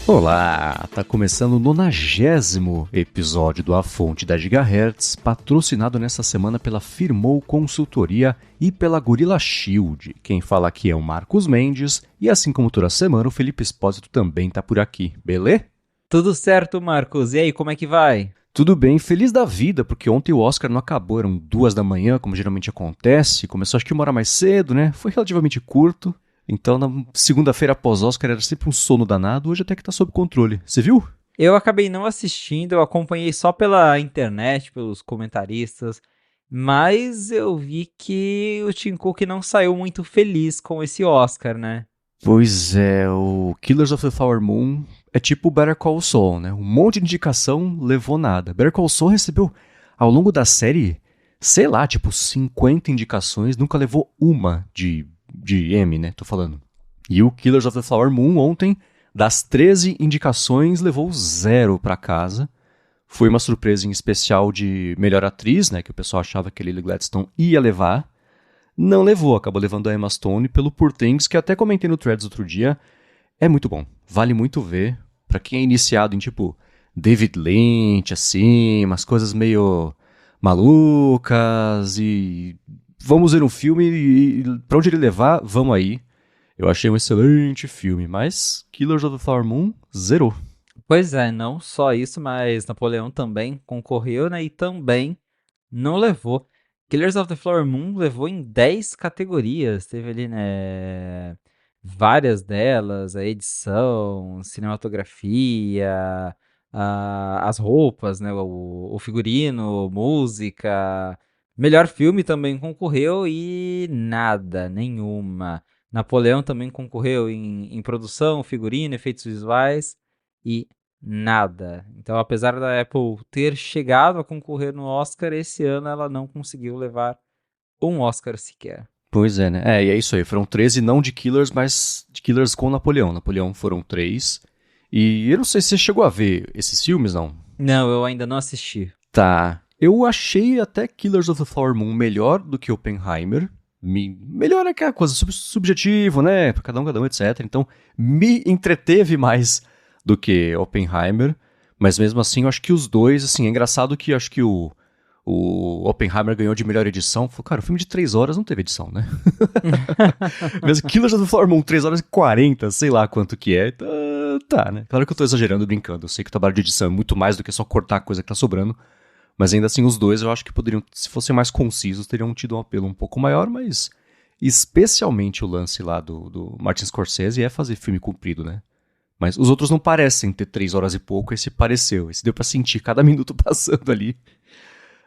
Olá, tá começando o 90º episódio do A Fonte da Gigahertz, patrocinado nessa semana pela Firmou Consultoria e pela Gorilla Shield. Quem fala aqui é o Marcos Mendes e assim como toda semana o Felipe Espósito também tá por aqui, beleza? Tudo certo, Marcos. E aí, como é que vai? Tudo bem, feliz da vida, porque ontem o Oscar não acabou, eram 2 da manhã, como geralmente acontece, começou acho que 1 hora mais cedo, né? Foi relativamente curto. Então, na segunda-feira após Oscar era sempre um sono danado, hoje até que tá sob controle. Você viu? Eu acabei não assistindo, eu acompanhei só pela internet, pelos comentaristas, mas eu vi que o Tim Cook não saiu muito feliz com esse Oscar, né? Pois é, o Killers of the Flower Moon é tipo Better Call Saul, né? Um monte de indicação, levou nada. Better Call Saul recebeu, ao longo da série, sei lá, tipo 50 indicações, nunca levou uma de Emmy, né? Tô falando. E o Killers of the Flower Moon ontem, das 13 indicações, levou 0 pra casa. Foi uma surpresa em especial de melhor atriz, né? Que o pessoal achava que a Lily Gladstone ia levar. Não levou, acabou levando a Emma Stone pelo Poor Things, que até comentei no Threads outro dia. É muito bom, vale muito ver. Pra quem é iniciado em tipo David Lynch, assim, umas coisas meio malucas e vamos ver um filme e pra onde ele levar, vamos aí. Eu achei um excelente filme, mas Killers of the Flower Moon zerou. Pois é, não só isso, mas Napoleão também concorreu, né? E também não levou. Killers of the Flower Moon levou em 10 categorias. Teve ali, né, várias delas, a edição, cinematografia, as roupas, né, o figurino, música. Melhor filme também concorreu e nada, nenhuma. Napoleão também concorreu em produção, figurino, efeitos visuais e nada. Então, apesar da Apple ter chegado a concorrer no Oscar, esse ano ela não conseguiu levar um Oscar sequer. Pois é, né? É, e é isso aí. Foram 13 não de Killers, mas de Killers com Napoleão. Napoleão foram 3. E eu não sei se você chegou a ver esses filmes, não. Não, eu ainda não assisti. Tá. Eu achei até Killers of the Flower Moon melhor do que Oppenheimer. Melhor é aquela coisa subjetivo, né? Pra cada um, etc. Então, me entreteve mais do que Oppenheimer. Mas mesmo assim, eu acho que os dois, assim, é engraçado que eu acho que o Oppenheimer ganhou de melhor edição. Falei, cara, o filme de 3 horas não teve edição, né? Mesmo Killers of the Flower Moon, 3 horas e 40, sei lá quanto que é. Tá, né? Claro que eu tô exagerando, brincando. Eu sei que o trabalho de edição é muito mais do que só cortar a coisa que tá sobrando. Mas ainda assim, os dois eu acho que poderiam, se fossem mais concisos, teriam tido um apelo um pouco maior, mas especialmente o lance lá do Martin Scorsese é fazer filme comprido, né? Mas os outros não parecem ter 3 horas e pouco, esse pareceu. Esse deu pra sentir cada minuto passando ali.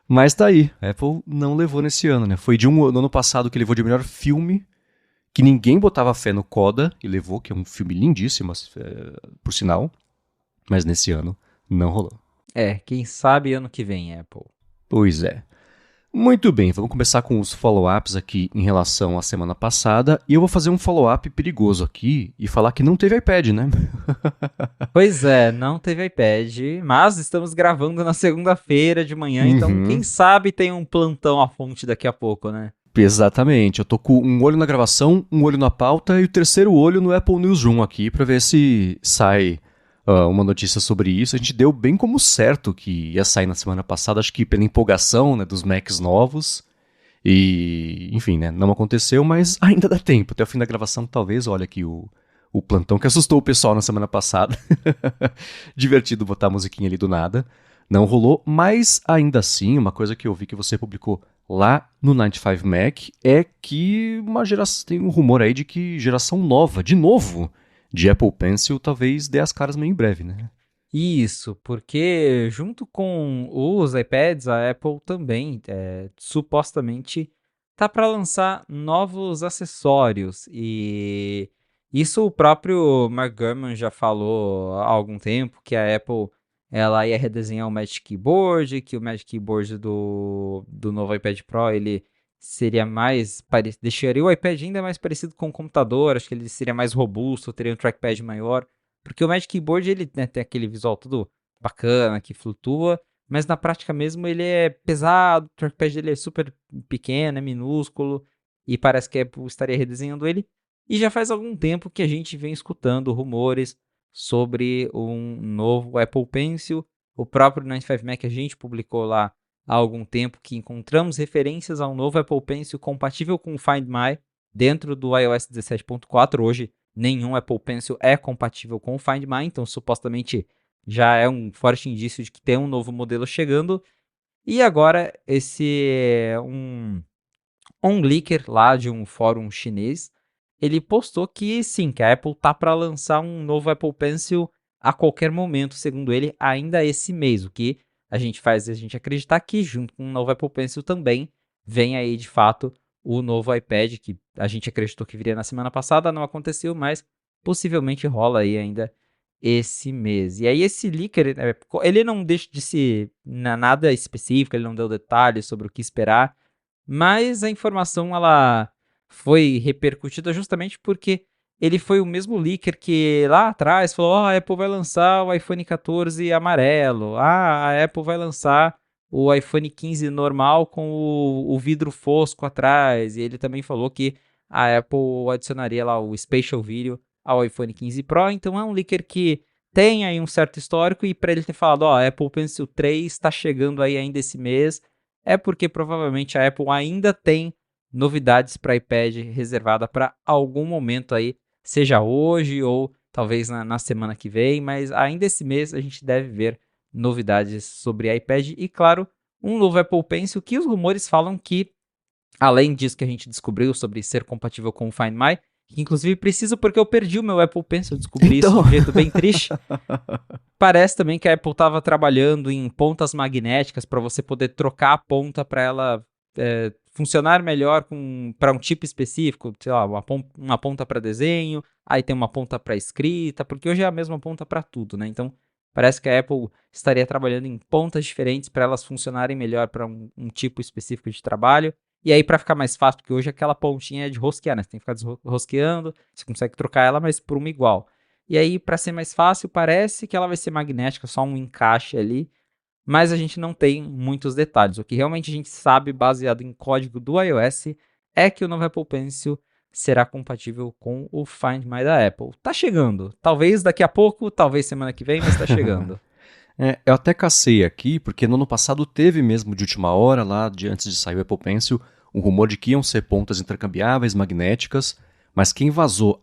Mas tá aí, a Apple não levou nesse ano, né? Foi no ano passado que levou de melhor filme, que ninguém botava fé no Coda, e levou, que é um filme lindíssimo, por sinal. Mas nesse ano não rolou. É, quem sabe ano que vem, Apple. Pois é. Muito bem, vamos começar com os follow-ups aqui em relação à semana passada. E eu vou fazer um follow-up perigoso aqui e falar que não teve iPad, né? Pois é, não teve iPad, mas estamos gravando na segunda-feira de manhã, então quem Uhum. sabe tem um plantão à fonte daqui a pouco, né? Exatamente, eu tô com um olho na gravação, um olho na pauta e o terceiro olho no Apple Newsroom aqui pra ver se sai uma notícia sobre isso. A gente deu bem como certo que ia sair na semana passada, acho que pela empolgação, né, dos Macs novos. E, enfim, né, não aconteceu, mas ainda dá tempo. Até o fim da gravação, talvez, olha aqui o plantão que assustou o pessoal na semana passada. Divertido botar a musiquinha ali do nada. Não rolou, mas ainda assim, uma coisa que eu vi que você publicou lá no 95 Mac é que uma geração, tem um rumor aí de que geração nova, de novo, de Apple Pencil talvez dê as caras meio em breve, né? Isso, porque junto com os iPads, a Apple também supostamente tá para lançar novos acessórios e isso o próprio Mark Gurman já falou há algum tempo que a Apple ela ia redesenhar o Magic Keyboard, que o Magic Keyboard do novo iPad Pro ele seria mais deixaria o iPad ainda mais parecido com o computador, acho que ele seria mais robusto, teria um trackpad maior. Porque o Magic Keyboard, ele, né, tem aquele visual tudo bacana, que flutua, mas na prática mesmo ele é pesado, o trackpad dele é super pequeno, é minúsculo, e parece que a Apple estaria redesenhando ele. E já faz algum tempo que a gente vem escutando rumores sobre um novo Apple Pencil. O próprio 95Mac a gente publicou lá há algum tempo que encontramos referências a um novo Apple Pencil compatível com o Find My dentro do iOS 17.4. Hoje, nenhum Apple Pencil é compatível com o Find My, então supostamente já é um forte indício de que tem um novo modelo chegando. E agora, um leaker lá de um fórum chinês, ele postou que sim, que a Apple tá para lançar um novo Apple Pencil a qualquer momento, segundo ele, ainda esse mês, o que a gente faz a gente acreditar que junto com o novo Apple Pencil também vem aí de fato o novo iPad, que a gente acreditou que viria na semana passada, não aconteceu, mas possivelmente rola aí ainda esse mês. E aí esse leaker, ele não deixa de ser nada específico, ele não deu detalhes sobre o que esperar, mas a informação ela foi repercutida justamente porque ele foi o mesmo leaker que lá atrás falou: a Apple vai lançar o iPhone 14 amarelo, a Apple vai lançar o iPhone 15 normal com o vidro fosco atrás, e ele também falou que a Apple adicionaria lá o Spatial Video ao iPhone 15 Pro, então é um leaker que tem aí um certo histórico, e para ele ter falado, a Apple Pencil 3 está chegando aí ainda esse mês, é porque provavelmente a Apple ainda tem novidades para iPad reservada para algum momento aí, seja hoje ou talvez na semana que vem, mas ainda esse mês a gente deve ver novidades sobre iPad e, claro, um novo Apple Pencil que os rumores falam que, além disso que a gente descobriu sobre ser compatível com o Find My, que inclusive preciso porque eu perdi o meu Apple Pencil, eu descobri isso de um jeito bem triste. Parece também que a Apple estava trabalhando em pontas magnéticas para você poder trocar a ponta para ela funcionar melhor para um tipo específico, sei lá, uma ponta para desenho, aí tem uma ponta para escrita, porque hoje é a mesma ponta para tudo, né? Então parece que a Apple estaria trabalhando em pontas diferentes para elas funcionarem melhor para um tipo específico de trabalho. E aí, para ficar mais fácil, porque hoje aquela pontinha é de rosquear, né? Você tem que ficar rosqueando, você consegue trocar ela, mas por uma igual. E aí, para ser mais fácil, parece que ela vai ser magnética, só um encaixe ali, mas a gente não tem muitos detalhes. O que realmente a gente sabe, baseado em código do iOS, é que o novo Apple Pencil será compatível com o Find My da Apple. Tá chegando. Talvez daqui a pouco, talvez semana que vem, mas tá chegando. Eu até cacei aqui, porque no ano passado teve mesmo de última hora, lá antes de sair o Apple Pencil, um rumor de que iam ser pontas intercambiáveis, magnéticas, mas quem vazou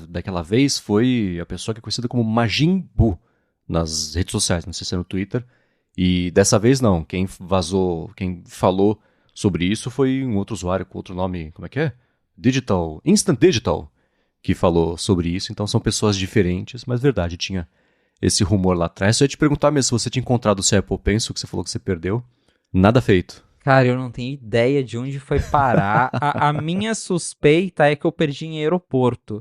daquela vez foi a pessoa que é conhecida como Majin Buu nas redes sociais, não sei se é no Twitter, e dessa vez não, quem falou sobre isso foi um outro usuário com outro nome, como é que é? Instant Digital, que falou sobre isso, então são pessoas diferentes, mas verdade, tinha esse rumor lá atrás. Eu ia te perguntar mesmo se você tinha encontrado o seu Apple Pencil, que você falou que você perdeu. Nada feito. Cara, eu não tenho ideia de onde foi parar. A minha suspeita é que eu perdi em aeroporto.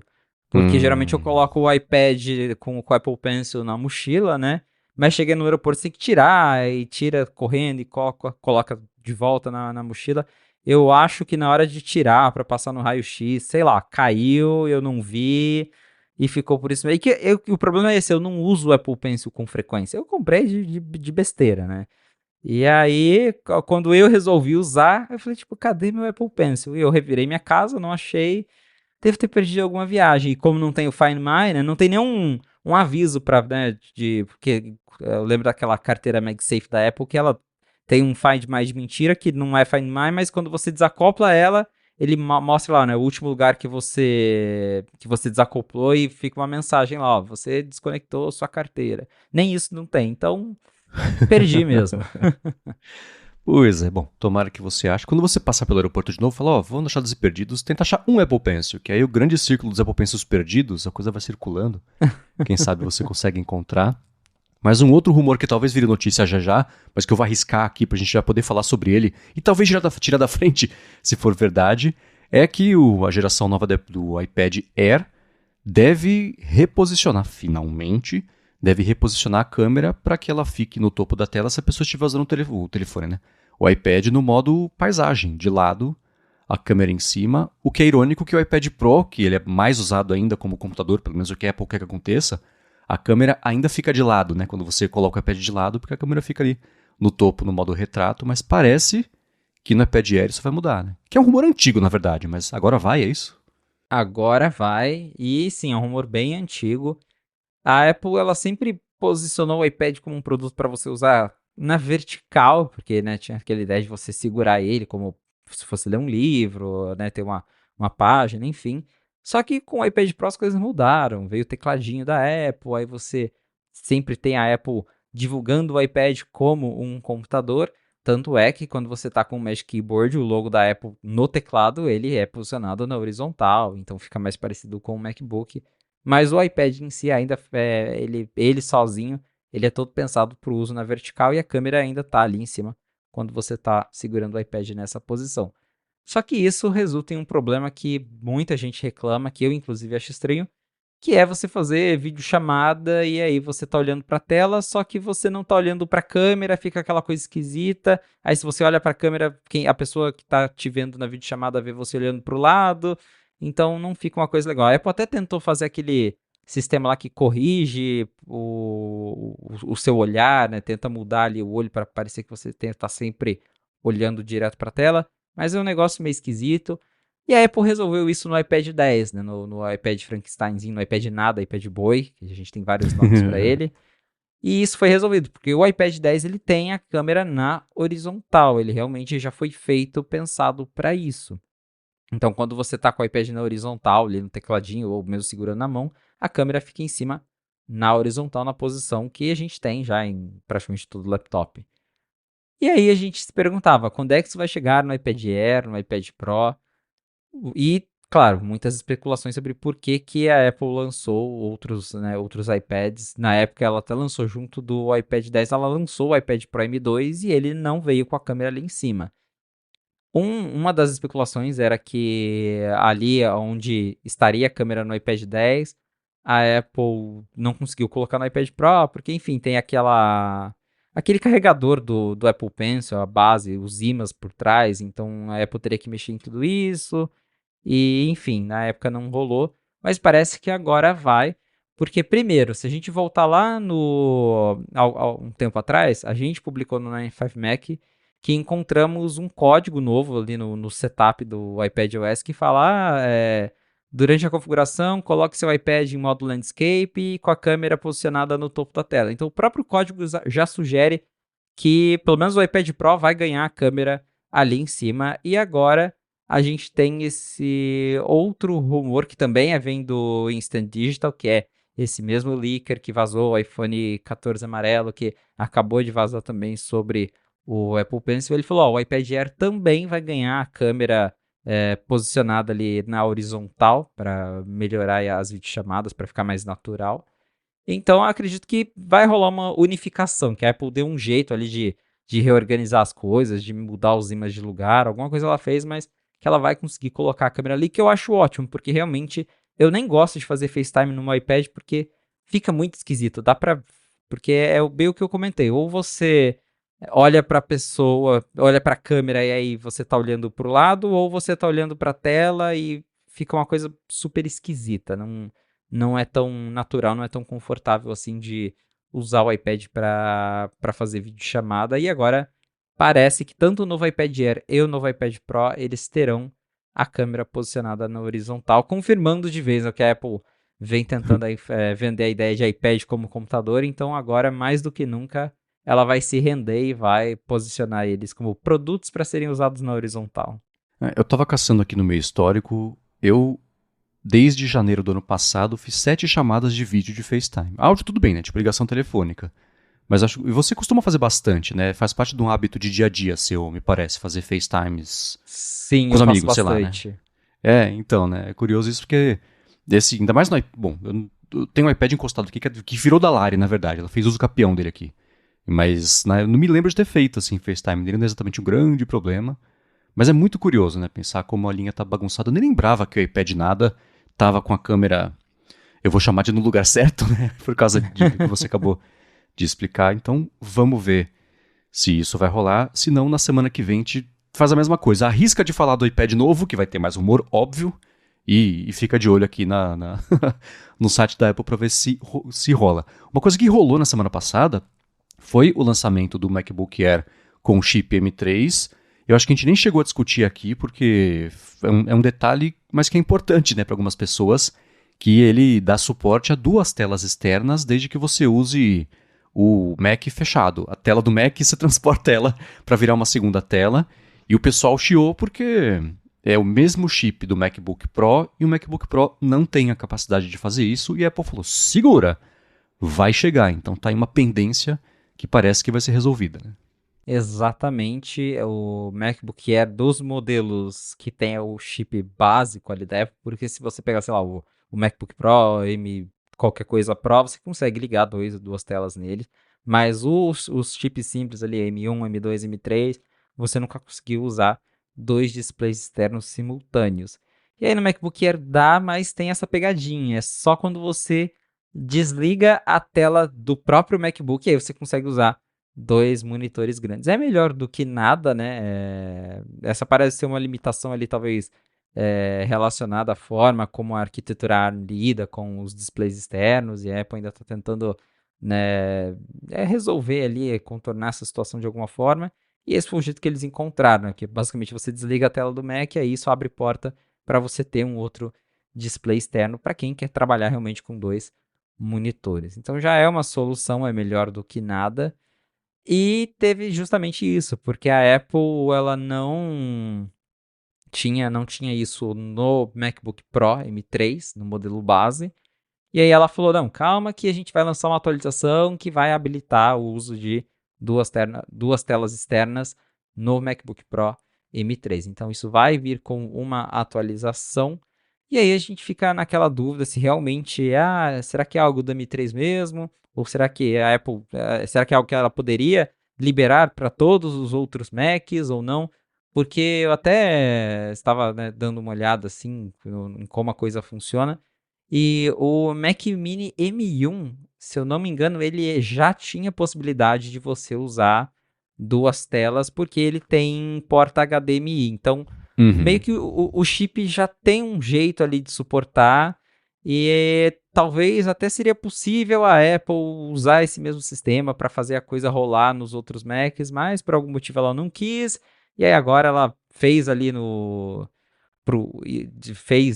Porque geralmente eu coloco o iPad com o Apple Pencil na mochila, né? Mas cheguei no aeroporto, você tem que tirar, e tira correndo e coloca de volta na mochila. Eu acho que na hora de tirar para passar no raio-x, sei lá, caiu, eu não vi e ficou por isso. O problema é esse, eu não uso o Apple Pencil com frequência. Eu comprei de besteira, né? E aí, quando eu resolvi usar, eu falei, tipo, cadê meu Apple Pencil? E eu revirei minha casa, não achei, devo ter perdido alguma viagem. E como não tem o Find My, né, não tem nenhum um aviso para, né, porque eu lembro daquela carteira MagSafe da Apple que ela tem um Find My de mentira, que não é Find My, mas quando você desacopla ela, ele mostra lá, né, o último lugar que você desacoplou e fica uma mensagem lá, ó, você desconectou sua carteira. Nem isso não tem, então perdi mesmo. Pois é, bom, tomara que você ache. Quando você passar pelo aeroporto de novo, fala, vamos achar dos perdidos, tenta achar um Apple Pencil, que aí o grande círculo dos Apple Pencils perdidos, a coisa vai circulando. Quem sabe você consegue encontrar. Mas um outro rumor que talvez vire notícia já, mas que eu vou arriscar aqui pra gente já poder falar sobre ele, e talvez tirar da frente, se for verdade, é que a geração nova do iPad Air deve reposicionar, finalmente, a câmera para que ela fique no topo da tela se a pessoa estiver usando o telefone, né? O iPad no modo paisagem, de lado, a câmera em cima, o que é irônico que o iPad Pro, que ele é mais usado ainda como computador, pelo menos o que a Apple quer que aconteça, a câmera ainda fica de lado, né? Quando você coloca o iPad de lado, porque a câmera fica ali no topo, no modo retrato, mas parece que no iPad Air isso vai mudar, né? Que é um rumor antigo, na verdade, mas agora vai, é isso? Agora vai, e sim, é um rumor bem antigo. A Apple, ela sempre posicionou o iPad como um produto para você usar na vertical, porque, né, tinha aquela ideia de você segurar ele como se fosse ler um livro, né, ter uma página, enfim. Só que com o iPad Pro as coisas mudaram, veio o tecladinho da Apple, aí você sempre tem a Apple divulgando o iPad como um computador, tanto é que quando você está com o Magic Keyboard, o logo da Apple no teclado, ele é posicionado na horizontal, então fica mais parecido com o MacBook. Mas o iPad em si ainda, ele sozinho, ele é todo pensado para o uso na vertical e a câmera ainda está ali em cima quando você está segurando o iPad nessa posição. Só que isso resulta em um problema que muita gente reclama, que eu inclusive acho estranho, que é você fazer videochamada e aí você tá olhando para a tela, só que você não tá olhando para a câmera, fica aquela coisa esquisita. Aí se você olha para a câmera, a pessoa que tá te vendo na videochamada vê você olhando para o lado, então não fica uma coisa legal. A Apple até tentou fazer aquele sistema lá que corrige o seu olhar, né? Tenta mudar ali o olho para parecer que você tá sempre olhando direto para a tela, mas é um negócio meio esquisito. E a Apple resolveu isso no iPad 10, né? No iPad Frankensteinzinho, no iPad nada, iPad Boy, que a gente tem vários nomes para ele. E isso foi resolvido, porque o iPad 10 ele tem a câmera na horizontal, ele realmente já foi feito, pensado para isso. Então, quando você está com o iPad na horizontal, ali no tecladinho, ou mesmo segurando na mão, a câmera fica em cima na horizontal, na posição que a gente tem já em praticamente todo laptop. E aí a gente se perguntava, quando é que isso vai chegar no iPad Air, no iPad Pro? E, claro, muitas especulações sobre por que, que a Apple lançou outros iPads. Na época, ela até lançou junto do iPad 10, ela lançou o iPad Pro M2 e ele não veio com a câmera ali em cima. Uma das especulações era que ali onde estaria a câmera no iPad 10, a Apple não conseguiu colocar no iPad Pro, porque, enfim, tem aquele carregador do Apple Pencil, a base, os ímãs por trás, então a Apple teria que mexer em tudo isso. E, enfim, na época não rolou, mas parece que agora vai, porque primeiro, se a gente voltar lá um tempo atrás, a gente publicou no 95Mac que encontramos um código novo ali no setup do iPadOS que fala, durante a configuração, coloque seu iPad em modo landscape e com a câmera posicionada no topo da tela. Então o próprio código já sugere que pelo menos o iPad Pro vai ganhar a câmera ali em cima, e agora a gente tem esse outro rumor que também vem do Instant Digital, que é esse mesmo leaker que vazou o iPhone 14 amarelo, que acabou de vazar também sobre o Apple Pencil. Ele falou, o iPad Air também vai ganhar a câmera posicionada ali na horizontal para melhorar as videochamadas, para ficar mais natural. Então, acredito que vai rolar uma unificação, que a Apple deu um jeito ali de reorganizar as coisas, de mudar os ímãs de lugar, alguma coisa ela fez, mas que ela vai conseguir colocar a câmera ali, que eu acho ótimo, porque realmente eu nem gosto de fazer FaceTime no meu iPad, porque fica muito esquisito, porque bem o que eu comentei, ou você olha para a pessoa, olha para a câmera e aí você tá olhando pro lado, ou você tá olhando para a tela e fica uma coisa super esquisita, não é tão natural, não é tão confortável assim de usar o iPad para fazer videochamada. E agora parece que tanto o novo iPad Air e o novo iPad Pro, eles terão a câmera posicionada na horizontal, confirmando de vez o que a Apple vem tentando aí, vender a ideia de iPad como computador. Então agora, mais do que nunca, ela vai se render e vai posicionar eles como produtos para serem usados na horizontal. Eu tava caçando aqui no meu histórico, desde janeiro do ano passado, fiz 7 chamadas de vídeo de FaceTime. Áudio tudo bem, né? Tipo ligação telefônica. Mas e você costuma fazer bastante, né? Faz parte de um hábito de dia a dia seu, me parece, fazer FaceTimes Sim, com os eu faço amigos, sei lá, né? bastante. Então, né? É curioso isso porque, ainda mais no bom, eu tenho um iPad encostado aqui que virou da Lari, na verdade. Ela fez uso capião dele aqui. Mas eu não me lembro de ter feito, assim, FaceTime dele, não é exatamente um grande problema. Mas é muito curioso, né? Pensar como a linha tá bagunçada. Eu nem lembrava que o iPad nada tava com a câmera, eu vou chamar de no lugar certo, né? Por causa do que você acabou de explicar. Então, vamos ver se isso vai rolar. Se não, na semana que vem a gente faz a mesma coisa. Arrisca de falar do iPad novo, que vai ter mais humor, óbvio. E fica de olho aqui no site da Apple para ver se rola. Uma coisa que rolou na semana passada foi o lançamento do MacBook Air com o chip M3. Eu acho que a gente nem chegou a discutir aqui, porque é um detalhe, mas que é importante, né, para algumas pessoas, que ele dá suporte a duas telas externas desde que você use o Mac fechado. A tela do Mac, você transporta ela para virar uma segunda tela. E o pessoal chiou porque é o mesmo chip do MacBook Pro e o MacBook Pro não tem a capacidade de fazer isso. E a Apple falou, segura, vai chegar. Então tá aí uma pendência que parece que vai ser resolvida, né? Exatamente, o MacBook Air dos modelos que tem o chip básico ali da Apple, porque se você pegar, sei lá, o MacBook Pro, qualquer coisa Pro, você consegue ligar duas telas nele, mas os chips simples ali, M1, M2, M3, você nunca conseguiu usar dois displays externos simultâneos. E aí no MacBook Air dá, mas tem essa pegadinha, é só quando você desliga a tela do próprio MacBook, aí você consegue usar dois monitores grandes. É melhor do que nada, né? Essa parece ser uma limitação ali, talvez relacionada à forma como a arquitetura lida com os displays externos, e a Apple ainda está tentando, né, resolver ali, contornar essa situação de alguma forma. E esse foi o jeito que eles encontraram, né? Que basicamente você desliga a tela do Mac e aí isso abre porta para você ter um outro display externo para quem quer trabalhar realmente com dois monitores. Então já é uma solução, é melhor do que nada. E teve justamente isso, porque a Apple ela não tinha isso no MacBook Pro M3, no modelo base. E aí ela falou: não, calma que a gente vai lançar uma atualização que vai habilitar o uso de duas telas externas no MacBook Pro M3. Então isso vai vir com uma atualização. E aí a gente fica naquela dúvida se realmente será que é algo do M3 mesmo? Ou será que a Apple, será que é algo que ela poderia liberar para todos os outros Macs ou não? Porque eu até estava, né, dando uma olhada assim em como a coisa funciona. E o Mac Mini M1, se eu não me engano, ele já tinha possibilidade de você usar duas telas, porque ele tem porta HDMI. Então, meio que o chip já tem um jeito ali de suportar. E talvez até seria possível a Apple usar esse mesmo sistema para fazer a coisa rolar nos outros Macs, mas por algum motivo ela não quis. E aí agora ela fez ali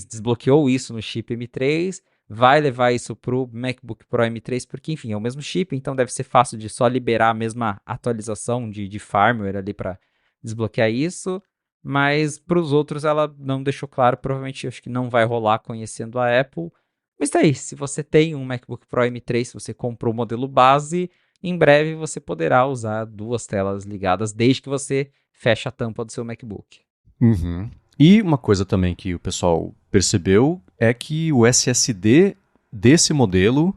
desbloqueou isso no chip M3, vai levar isso pro MacBook Pro M3, porque enfim, é o mesmo chip, então deve ser fácil de só liberar a mesma atualização de firmware ali para desbloquear isso, mas para os outros ela não deixou claro, provavelmente acho que não vai rolar conhecendo a Apple. Mas tá aí, se você tem um MacBook Pro M3, se você comprou o modelo base, em breve você poderá usar duas telas ligadas, desde que você feche a tampa do seu MacBook. Uhum. E uma coisa também que o pessoal percebeu é que o SSD desse modelo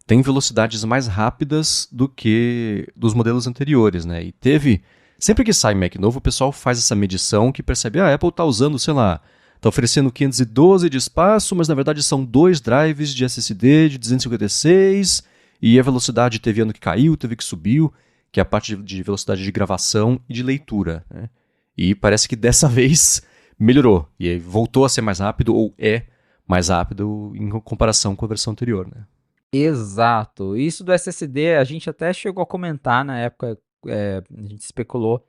tem velocidades mais rápidas do que dos modelos anteriores, né? E teve. Sempre que sai Mac novo, o pessoal faz essa medição que percebe, a Apple está usando, sei lá, está oferecendo 512 de espaço, mas na verdade são dois drives de SSD de 256, e a velocidade teve ano que caiu, teve que subiu, que é a parte de velocidade de gravação e de leitura, né? E parece que dessa vez melhorou. E aí voltou a ser mais rápido, ou é mais rápido em comparação com a versão anterior, né? Exato. Isso do SSD, a gente até chegou a comentar na época, a gente especulou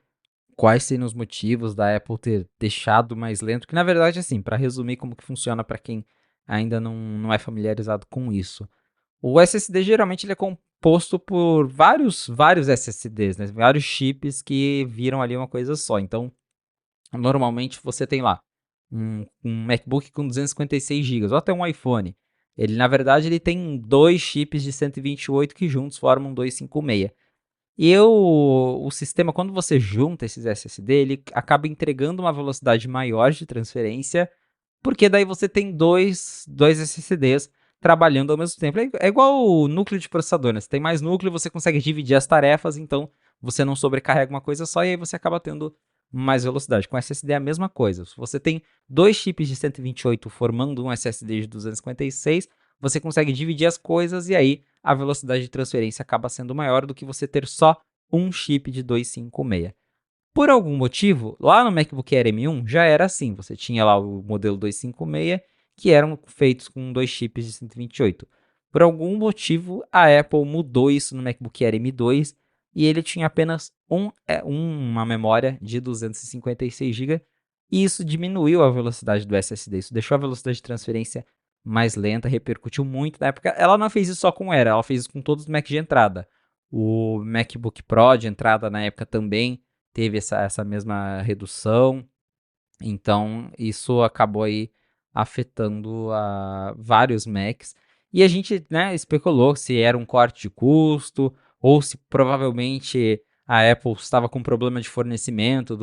quais seriam os motivos da Apple ter deixado mais lento, que na verdade, assim, para resumir como que funciona para quem ainda não é familiarizado com isso. O SSD geralmente ele é composto por vários SSDs, né? Vários chips que viram ali uma coisa só. Então, normalmente você tem lá um MacBook com 256 GB, ou até um iPhone. Ele, na verdade, ele tem dois chips de 128 que juntos formam 256. E o sistema, quando você junta esses SSD, ele acaba entregando uma velocidade maior de transferência, porque daí você tem dois SSDs trabalhando ao mesmo tempo. É igual o núcleo de processador, né? Você tem mais núcleo, você consegue dividir as tarefas, então você não sobrecarrega uma coisa só e aí você acaba tendo mais velocidade. Com SSD é a mesma coisa. Se você tem dois chips de 128 formando um SSD de 256, você consegue dividir as coisas e aí a velocidade de transferência acaba sendo maior do que você ter só um chip de 256. Por algum motivo, lá no MacBook Air M1 já era assim. Você tinha lá o modelo 256, que eram feitos com dois chips de 128. Por algum motivo, a Apple mudou isso no MacBook Air M2 e ele tinha apenas uma memória de 256 GB. E isso diminuiu a velocidade do SSD. Isso deixou a velocidade de transferência mais lenta, repercutiu muito na época. Ela não fez isso só com o Air, ela fez isso com todos os Macs de entrada. O MacBook Pro de entrada na época também teve essa mesma redução. Então, isso acabou aí afetando vários Macs. E a gente, né, especulou se era um corte de custo ou se provavelmente a Apple estava com problema de fornecimento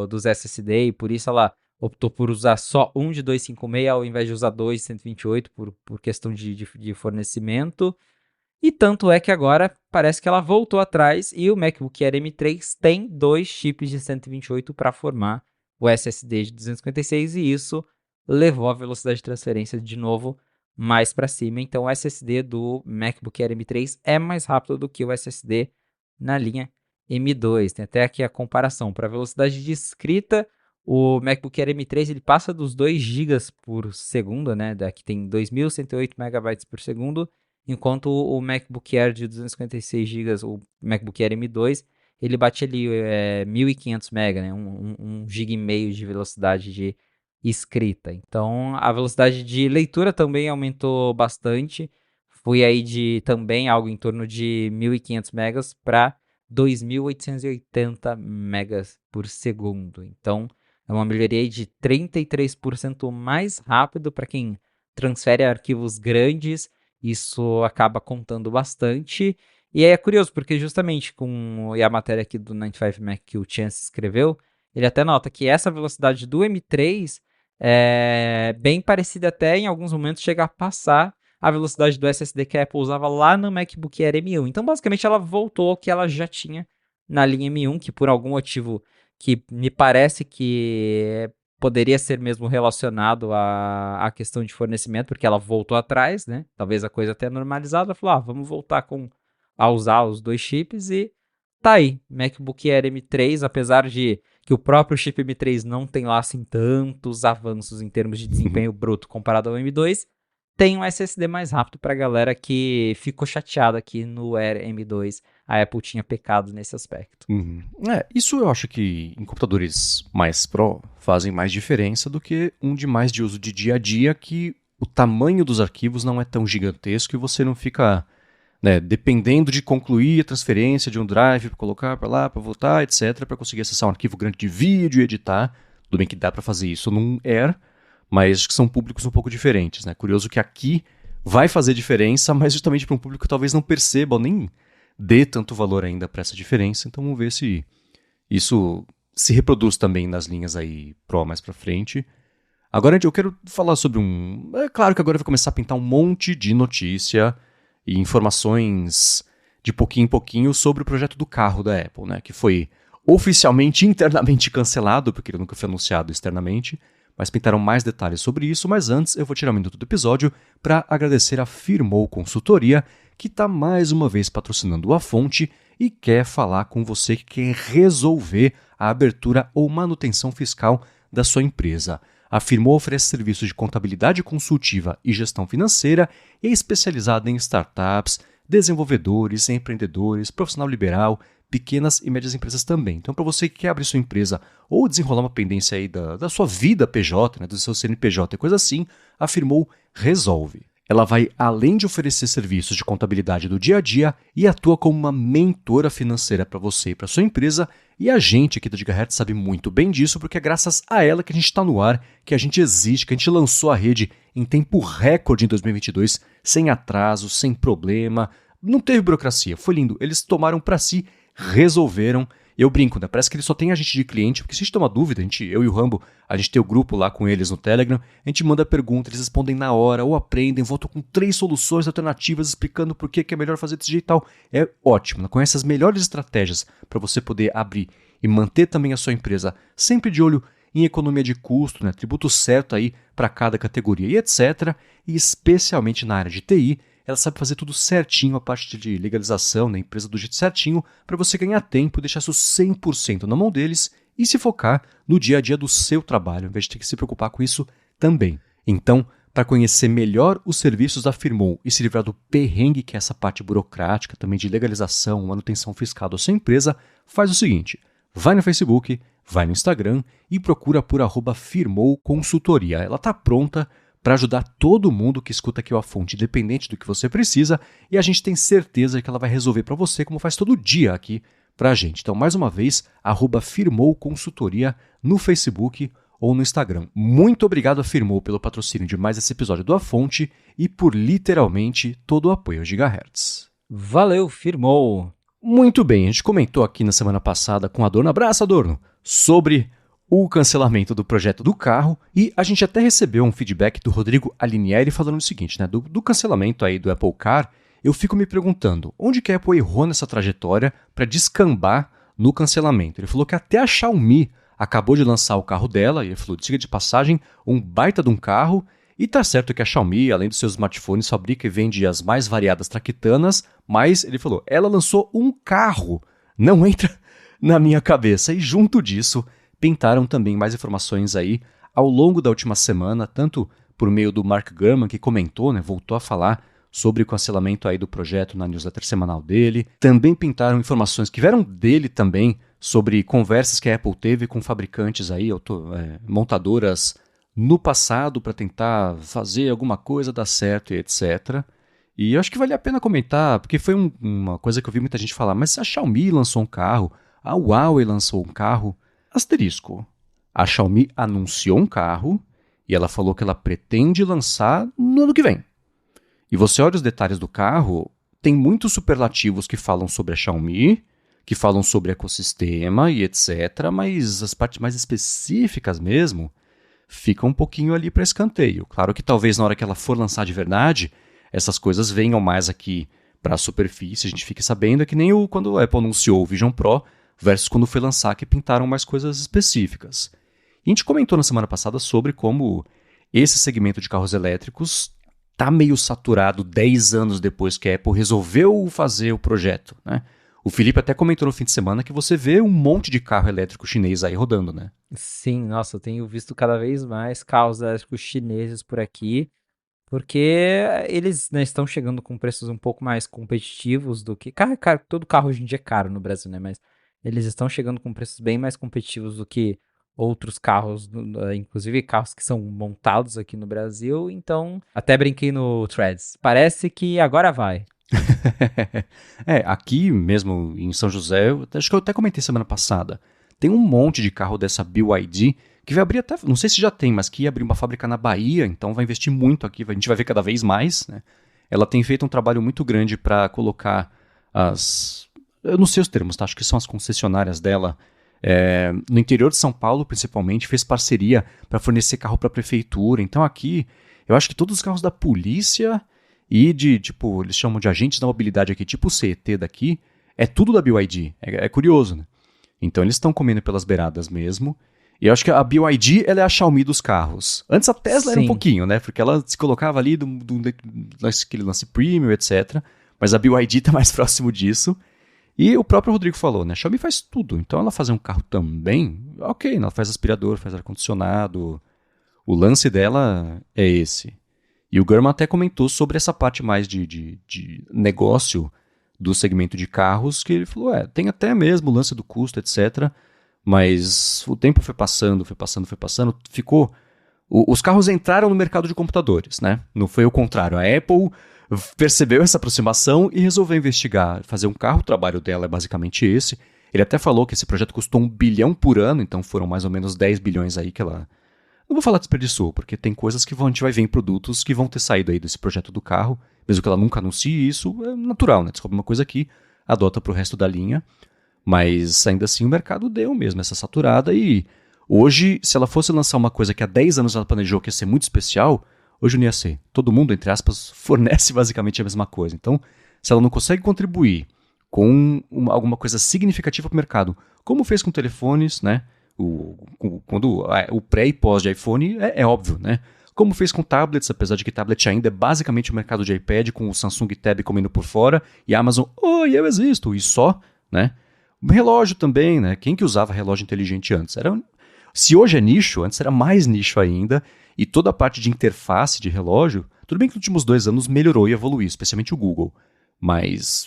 dos SSD e por isso ela optou por usar só um de 256 ao invés de usar dois de 128 por questão de fornecimento. E tanto é que agora parece que ela voltou atrás e o MacBook Air M3 tem 2 chips de 128 para formar o SSD de 256 e isso levou a velocidade de transferência de novo mais para cima. Então o SSD do MacBook Air M3 é mais rápido do que o SSD na linha M2. Tem até aqui a comparação. Para a velocidade de escrita, o MacBook Air M3 ele passa dos 2 GB por segundo, né? Aqui tem 2.108 MB por segundo, enquanto o MacBook Air de 256 GB, o MacBook Air M2, ele bate ali 1.500 MB, né? 1 GB e meio de velocidade de escrita. Então, a velocidade de leitura também aumentou bastante. Foi aí de também algo em torno de 1.500 megas para 2.880 megas por segundo. Então, é uma melhoria de 33% mais rápido para quem transfere arquivos grandes. Isso acaba contando bastante. E aí é curioso, porque justamente e a matéria aqui do 95 Mac que o Chance escreveu, ele até nota que essa velocidade do M3 é bem parecida até em alguns momentos chega a passar a velocidade do SSD que a Apple usava lá no MacBook Air M1. Então, basicamente, ela voltou ao que ela já tinha na linha M1, que por algum motivo que me parece que poderia ser mesmo relacionado à questão de fornecimento, porque ela voltou atrás, né? Talvez a coisa até normalizada. Ela falou, vamos voltar a usar os 2 chips e tá aí. MacBook Air M3, apesar de que o próprio chip M3 não tem lá assim tantos avanços em termos de desempenho bruto comparado ao M2, tem um SSD mais rápido para a galera que ficou chateada aqui no Air M2. A Apple tinha pecado nesse aspecto. Isso eu acho que em computadores mais Pro fazem mais diferença do que um de mais de uso de dia a dia, que o tamanho dos arquivos não é tão gigantesco e você não fica dependendo de concluir a transferência de um drive para colocar para lá, para voltar, etc., para conseguir acessar um arquivo grande de vídeo e editar. Tudo bem que dá para fazer isso num Air, mas acho que são públicos um pouco diferentes, né? Curioso que aqui vai fazer diferença, mas justamente para um público que talvez não perceba ou nem dê tanto valor ainda para essa diferença. Então vamos ver se isso se reproduz também nas linhas aí Pro mais para frente. Agora eu quero falar sobre É claro que agora vai começar a pintar um monte de notícia e informações de pouquinho em pouquinho sobre o projeto do carro da Apple, né? Que foi oficialmente internamente cancelado, porque ele nunca foi anunciado externamente, mas pintaram mais detalhes sobre isso. Mas antes eu vou tirar um minuto do episódio para agradecer a Firmou Consultoria, que está mais uma vez patrocinando a fonte e quer falar com você que quer resolver a abertura ou manutenção fiscal da sua empresa. A Firmou oferece serviços de contabilidade consultiva e gestão financeira e é especializada em startups, desenvolvedores, empreendedores, profissional liberal, pequenas e médias empresas também. Então, para você que quer abrir sua empresa ou desenrolar uma pendência aí da sua vida PJ, né, do seu CNPJ e coisa assim, a Firmou resolve. Ela vai além de oferecer serviços de contabilidade do dia a dia e atua como uma mentora financeira para você e para sua empresa. E a gente aqui da Gigahertz sabe muito bem disso, porque é graças a ela que a gente está no ar, que a gente existe, que a gente lançou a rede em tempo recorde em 2022, sem atraso, sem problema. Não teve burocracia, foi lindo. Eles tomaram para si, resolveram. Eu brinco, né? Parece que eles só têm a gente de cliente, porque se a gente tem uma dúvida, eu e o Rambo, a gente tem o grupo lá com eles no Telegram, a gente manda pergunta, eles respondem na hora, ou aprendem, voltam com 3 soluções alternativas explicando por que é melhor fazer desse jeito e tal. É ótimo, né? Conhece as melhores estratégias para você poder abrir e manter também a sua empresa sempre de olho em economia de custo, né? Tributo certo aí para cada categoria e etc. E especialmente na área de TI, ela sabe fazer tudo certinho, a parte de legalização da empresa do jeito certinho, para você ganhar tempo e deixar isso 100% na mão deles e se focar no dia a dia do seu trabalho, ao invés de ter que se preocupar com isso também. Então, para conhecer melhor os serviços da Firmou e se livrar do perrengue que é essa parte burocrática, também de legalização, manutenção fiscal da sua empresa, faz o seguinte, vai no Facebook, vai no Instagram e procura por @Firmou Consultoria. Ela está pronta para ajudar todo mundo que escuta aqui a fonte, independente do que você precisa, e a gente tem certeza que ela vai resolver para você, como faz todo dia aqui para a gente. Então, mais uma vez, @Firmou Consultoria no Facebook ou no Instagram. Muito obrigado a Firmou pelo patrocínio de mais esse episódio do A Fonte e por literalmente todo o apoio ao Gigahertz. Valeu, Firmou! Muito bem, a gente comentou aqui na semana passada com Adorno, abraço Adorno, sobre o cancelamento do projeto do carro, e a gente até recebeu um feedback do Rodrigo Alinieri falando o seguinte, né, do cancelamento aí do Apple Car. Eu fico me perguntando, onde que a Apple errou nessa trajetória para descambar no cancelamento? Ele falou que até a Xiaomi acabou de lançar o carro dela, e ele falou, diga de passagem, um baita de um carro, e tá certo que a Xiaomi, além dos seus smartphones, fabrica e vende as mais variadas traquitanas, mas ele falou, ela lançou um carro, não entra na minha cabeça. E junto disso, pintaram também mais informações aí ao longo da última semana, tanto por meio do Mark Gurman, que comentou, né, voltou a falar sobre o cancelamento aí do projeto na newsletter semanal dele. Também pintaram informações que vieram dele também sobre conversas que a Apple teve com fabricantes aí, montadoras no passado para tentar fazer alguma coisa dar certo e etc. E eu acho que vale a pena comentar, porque foi uma coisa que eu vi muita gente falar, mas a Xiaomi lançou um carro, a Huawei lançou um carro. Asterisco. A Xiaomi anunciou um carro e ela falou que ela pretende lançar no ano que vem. E você olha os detalhes do carro, tem muitos superlativos que falam sobre a Xiaomi, que falam sobre ecossistema e etc, mas as partes mais específicas mesmo ficam um pouquinho ali para escanteio. Claro que talvez na hora que ela for lançar de verdade, essas coisas venham mais aqui para a superfície, a gente fique sabendo, é que nem quando a Apple anunciou o Vision Pro, versus quando foi lançar, que pintaram mais coisas específicas. E a gente comentou na semana passada sobre como esse segmento de carros elétricos está meio saturado 10 anos depois que a Apple resolveu fazer o projeto, né? O Felipe até comentou no fim de semana que você vê um monte de carro elétrico chinês aí rodando, né? Sim, nossa, eu tenho visto cada vez mais carros elétricos chineses por aqui, porque eles, né, estão chegando com preços um pouco mais competitivos do que... todo carro hoje em dia é caro no Brasil, né? Mas eles estão chegando com preços bem mais competitivos do que outros carros, inclusive carros que são montados aqui no Brasil. Então, até brinquei no Threads. Parece que agora vai. Aqui mesmo em São José, acho que eu até comentei semana passada, tem um monte de carro dessa BYD que vai abrir até, não sei se já tem, mas que ia abrir uma fábrica na Bahia, então vai investir muito aqui, a gente vai ver cada vez mais, né? Ela tem feito um trabalho muito grande para colocar eu não sei os termos, tá? Acho que são as concessionárias dela, no interior de São Paulo principalmente, fez parceria para fornecer carro para a prefeitura. Então aqui, eu acho que todos os carros da polícia e tipo, eles chamam de agentes da mobilidade aqui, tipo o CET daqui, é tudo da BYD. É curioso, né? Então eles estão comendo pelas beiradas mesmo. E eu acho que a BYD, ela é a Xiaomi dos carros. Antes a Tesla era um pouquinho, né? Porque ela se colocava ali naquele lance premium, etc. Mas a BYD tá mais próximo disso. E o próprio Rodrigo falou, né? A Xiaomi faz tudo. Então ela fazer um carro também, ok, ela faz aspirador, faz ar-condicionado. O lance dela é esse. E o Gurman até comentou sobre essa parte mais de negócio do segmento de carros, que ele falou, tem até mesmo o lance do custo, etc. Mas o tempo foi passando, ficou... Os carros entraram no mercado de computadores, né? Não foi o contrário. A Apple percebeu essa aproximação e resolveu investigar, fazer um carro. O trabalho dela é basicamente esse. Ele até falou que esse projeto custou 1 bilhão por ano, então foram mais ou menos 10 bilhões aí que ela... Não vou falar desperdiçou, porque tem coisas que a gente vai ver em produtos que vão ter saído aí desse projeto do carro, mesmo que ela nunca anuncie isso, é natural, né? Descobre uma coisa aqui, adota para o resto da linha, mas ainda assim o mercado deu mesmo essa saturada e hoje, se ela fosse lançar uma coisa que há 10 anos ela planejou que ia ser muito especial, hoje não ia ser. Todo mundo, entre aspas, fornece basicamente a mesma coisa. Então, se ela não consegue contribuir com alguma coisa significativa para o mercado, como fez com telefones, né? O pré e pós de iPhone é óbvio, né? Como fez com tablets, apesar de que tablet ainda é basicamente o mercado de iPad, com o Samsung Tab comendo por fora, e a Amazon, eu existo, e só, né? Relógio também, né? Quem que usava relógio inteligente antes? Se hoje é nicho, antes era mais nicho ainda, e toda a parte de interface de relógio, tudo bem que nos últimos 2 anos melhorou e evoluiu, especialmente o Google, mas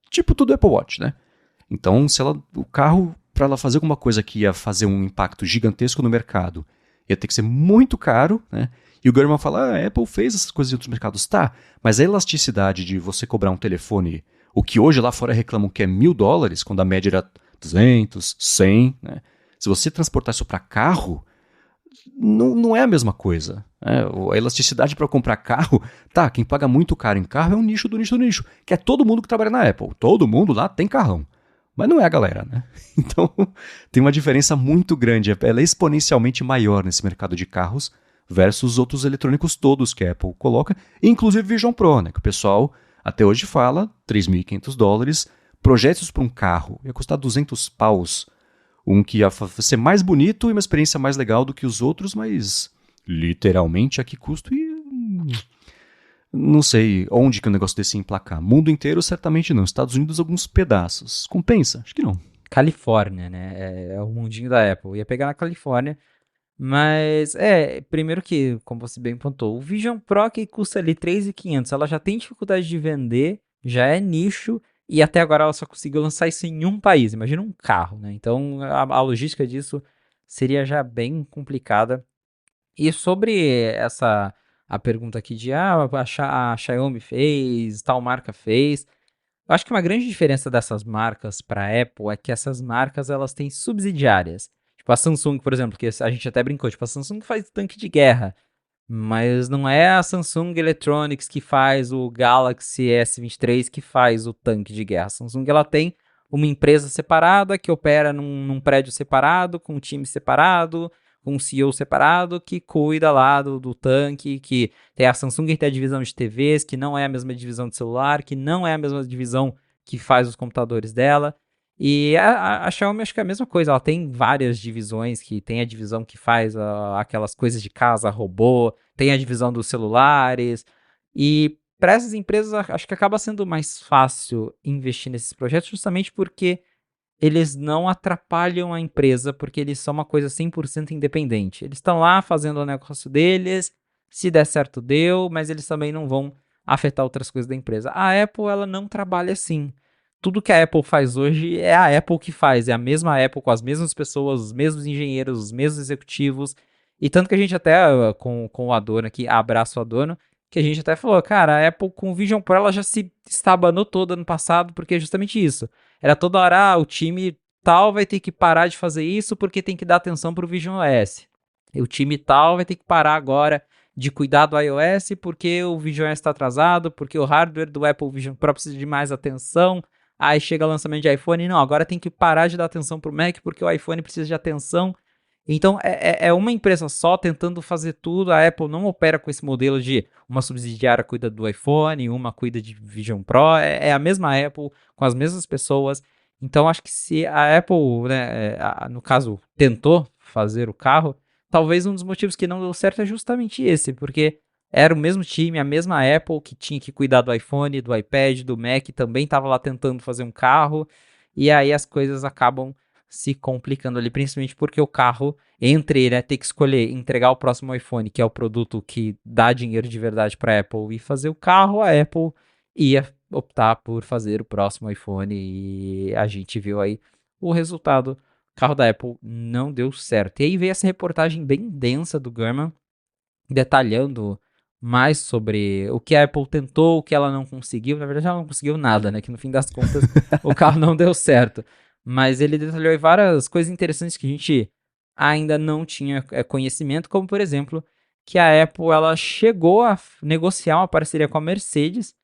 tipo tudo Apple Watch, né? Então, o carro, para ela fazer alguma coisa que ia fazer um impacto gigantesco no mercado, ia ter que ser muito caro, né? E o Gurman fala, a Apple fez essas coisas em outros mercados. Tá, mas a elasticidade de você cobrar um telefone, o que hoje lá fora reclamam que é $1.000, quando a média era 200, 100, né? Se você transportar isso para carro, não é a mesma coisa. Né? A elasticidade para comprar carro, tá, quem paga muito caro em carro é um nicho do nicho do nicho, que é todo mundo que trabalha na Apple. Todo mundo lá tem carrão. Mas não é a galera, né? Então tem uma diferença muito grande. Ela é exponencialmente maior nesse mercado de carros versus os outros eletrônicos todos que a Apple coloca, inclusive Vision Pro, né? Que o pessoal até hoje fala, $3.500, projetos para um carro, ia custar 200 paus. Um que ia ser mais bonito e uma experiência mais legal do que os outros, mas literalmente a que custo e não sei onde que o negócio desse ia emplacar. Mundo inteiro, certamente não. Estados Unidos, alguns pedaços. Compensa? Acho que não. Califórnia, né? É o mundinho da Apple. Ia pegar na Califórnia. Mas, primeiro que, como você bem pontuou, o Vision Pro que custa ali 3.500, ela já tem dificuldade de vender, já é nicho, e até agora ela só conseguiu lançar isso em um país, imagina um carro, né? Então a logística disso seria já bem complicada. E sobre a pergunta aqui de, a Xiaomi fez, tal marca fez, eu acho que uma grande diferença dessas marcas para a Apple é que essas marcas elas têm subsidiárias. Tipo a Samsung, por exemplo, que a gente até brincou, tipo a Samsung faz tanque de guerra, mas não é a Samsung Electronics que faz o Galaxy S23 que faz o tanque de guerra. A Samsung ela tem uma empresa separada que opera num prédio separado, com um time separado, com um CEO separado que cuida lá do tanque, que tem a Samsung que tem a divisão de TVs, que não é a mesma divisão de celular, que não é a mesma divisão que faz os computadores dela. E a Xiaomi acho que é a mesma coisa, ela tem várias divisões, que tem a divisão que faz aquelas coisas de casa, robô, tem a divisão dos celulares, e para essas empresas acho que acaba sendo mais fácil investir nesses projetos justamente porque eles não atrapalham a empresa, porque eles são uma coisa 100% independente. Eles estão lá fazendo o negócio deles, se der certo deu, mas eles também não vão afetar outras coisas da empresa. A Apple ela não trabalha assim. Tudo que a Apple faz hoje é a Apple que faz, é a mesma Apple com as mesmas pessoas, os mesmos engenheiros, os mesmos executivos. E tanto que a gente até, com o Adorno aqui, abraço o Adorno, que a gente até falou, cara, a Apple com o Vision Pro ela já se estabanou toda ano passado, porque é justamente isso. Era toda hora, o time tal vai ter que parar de fazer isso porque tem que dar atenção pro Vision OS. E o time tal vai ter que parar agora de cuidar do iOS porque o Vision OS está atrasado, porque o hardware do Apple Vision Pro precisa de mais atenção. Aí chega o lançamento de iPhone, não, agora tem que parar de dar atenção pro Mac porque o iPhone precisa de atenção. Então é uma empresa só tentando fazer tudo. A Apple não opera com esse modelo de uma subsidiária cuida do iPhone, uma cuida de Vision Pro. É a mesma Apple, com as mesmas pessoas. Então acho que se a Apple, né, no caso, tentou fazer o carro, talvez um dos motivos que não deu certo é justamente esse, porque era o mesmo time, a mesma Apple que tinha que cuidar do iPhone, do iPad, do Mac, também estava lá tentando fazer um carro, e aí as coisas acabam se complicando ali, principalmente porque o carro, entre ter que escolher entregar o próximo iPhone, que é o produto que dá dinheiro de verdade para a Apple, e fazer o carro, a Apple ia optar por fazer o próximo iPhone, e a gente viu aí o resultado. O carro da Apple não deu certo. E aí veio essa reportagem bem densa do Gurman, detalhando mais sobre o que a Apple tentou, o que ela não conseguiu. Na verdade, ela não conseguiu nada, né? Que no fim das contas o carro não deu certo. Mas ele detalhou aí várias coisas interessantes que a gente ainda não tinha conhecimento, como por exemplo, que a Apple ela chegou a negociar uma parceria com a Mercedes,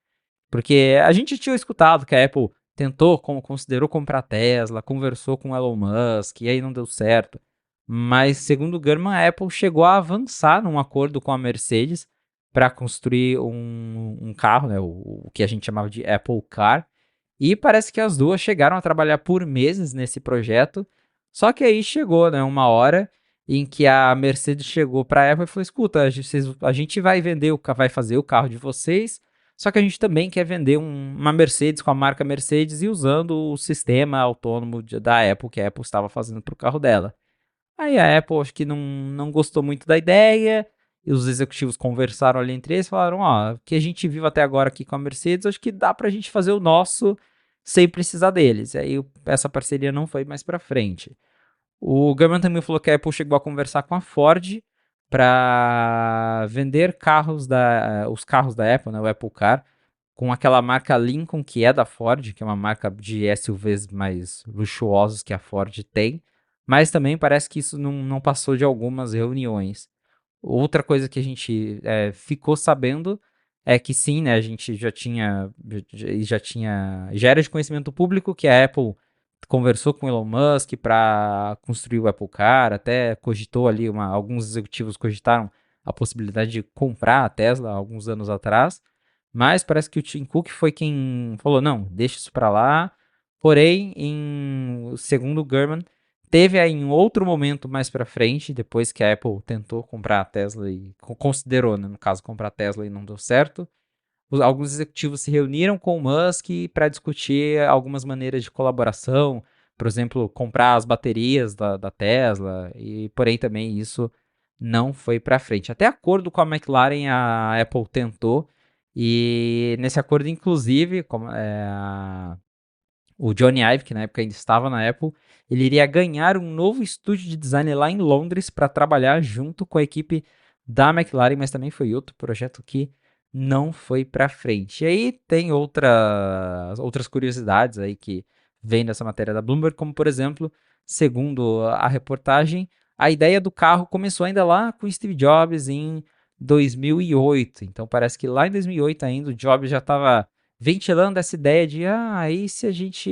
porque a gente tinha escutado que a Apple tentou, considerou comprar a Tesla, conversou com o Elon Musk, e aí não deu certo. Mas, segundo o Gurman, a Apple chegou a avançar num acordo com a Mercedes para construir um carro, né, o que a gente chamava de Apple Car. E parece que as duas chegaram a trabalhar por meses nesse projeto. Só que aí chegou, né, uma hora em que a Mercedes chegou para a Apple e falou: escuta, a gente vai vender, vai fazer o carro de vocês, só que a gente também quer vender uma Mercedes com a marca Mercedes e usando o sistema autônomo da Apple que a Apple estava fazendo para o carro dela. Aí a Apple acho que não gostou muito da ideia, e os executivos conversaram ali entre eles e falaram: ó, o que a gente viu até agora aqui com a Mercedes, acho que dá pra gente fazer o nosso sem precisar deles. E aí essa parceria não foi mais pra frente. O Gurman também falou que a Apple chegou a conversar com a Ford para vender os carros da Apple, né, o Apple Car, com aquela marca Lincoln, que é da Ford, que é uma marca de SUVs mais luxuosos que a Ford tem, mas também parece que isso não passou de algumas reuniões. Outra coisa que a gente ficou sabendo é que sim, né, a gente já era de conhecimento público que a Apple conversou com o Elon Musk para construir o Apple Car, até cogitou ali, alguns executivos cogitaram a possibilidade de comprar a Tesla alguns anos atrás, mas parece que o Tim Cook foi quem falou, não, deixa isso para lá. Porém, segundo o Gurman, teve aí em outro momento mais para frente, depois que a Apple tentou comprar a Tesla e considerou, né, no caso, comprar a Tesla e não deu certo, alguns executivos se reuniram com o Musk para discutir algumas maneiras de colaboração, por exemplo, comprar as baterias da Tesla, e porém também isso não foi para frente. Até acordo com a McLaren a Apple tentou, e nesse acordo, inclusive, o Johnny Ive, que na época ainda estava na Apple, ele iria ganhar um novo estúdio de design lá em Londres para trabalhar junto com a equipe da McLaren, mas também foi outro projeto que não foi para frente. E aí tem outras curiosidades aí que vem dessa matéria da Bloomberg, como por exemplo, segundo a reportagem, a ideia do carro começou ainda lá com Steve Jobs em 2008. Então parece que lá em 2008 ainda o Jobs já estava ventilando essa ideia de, e se a gente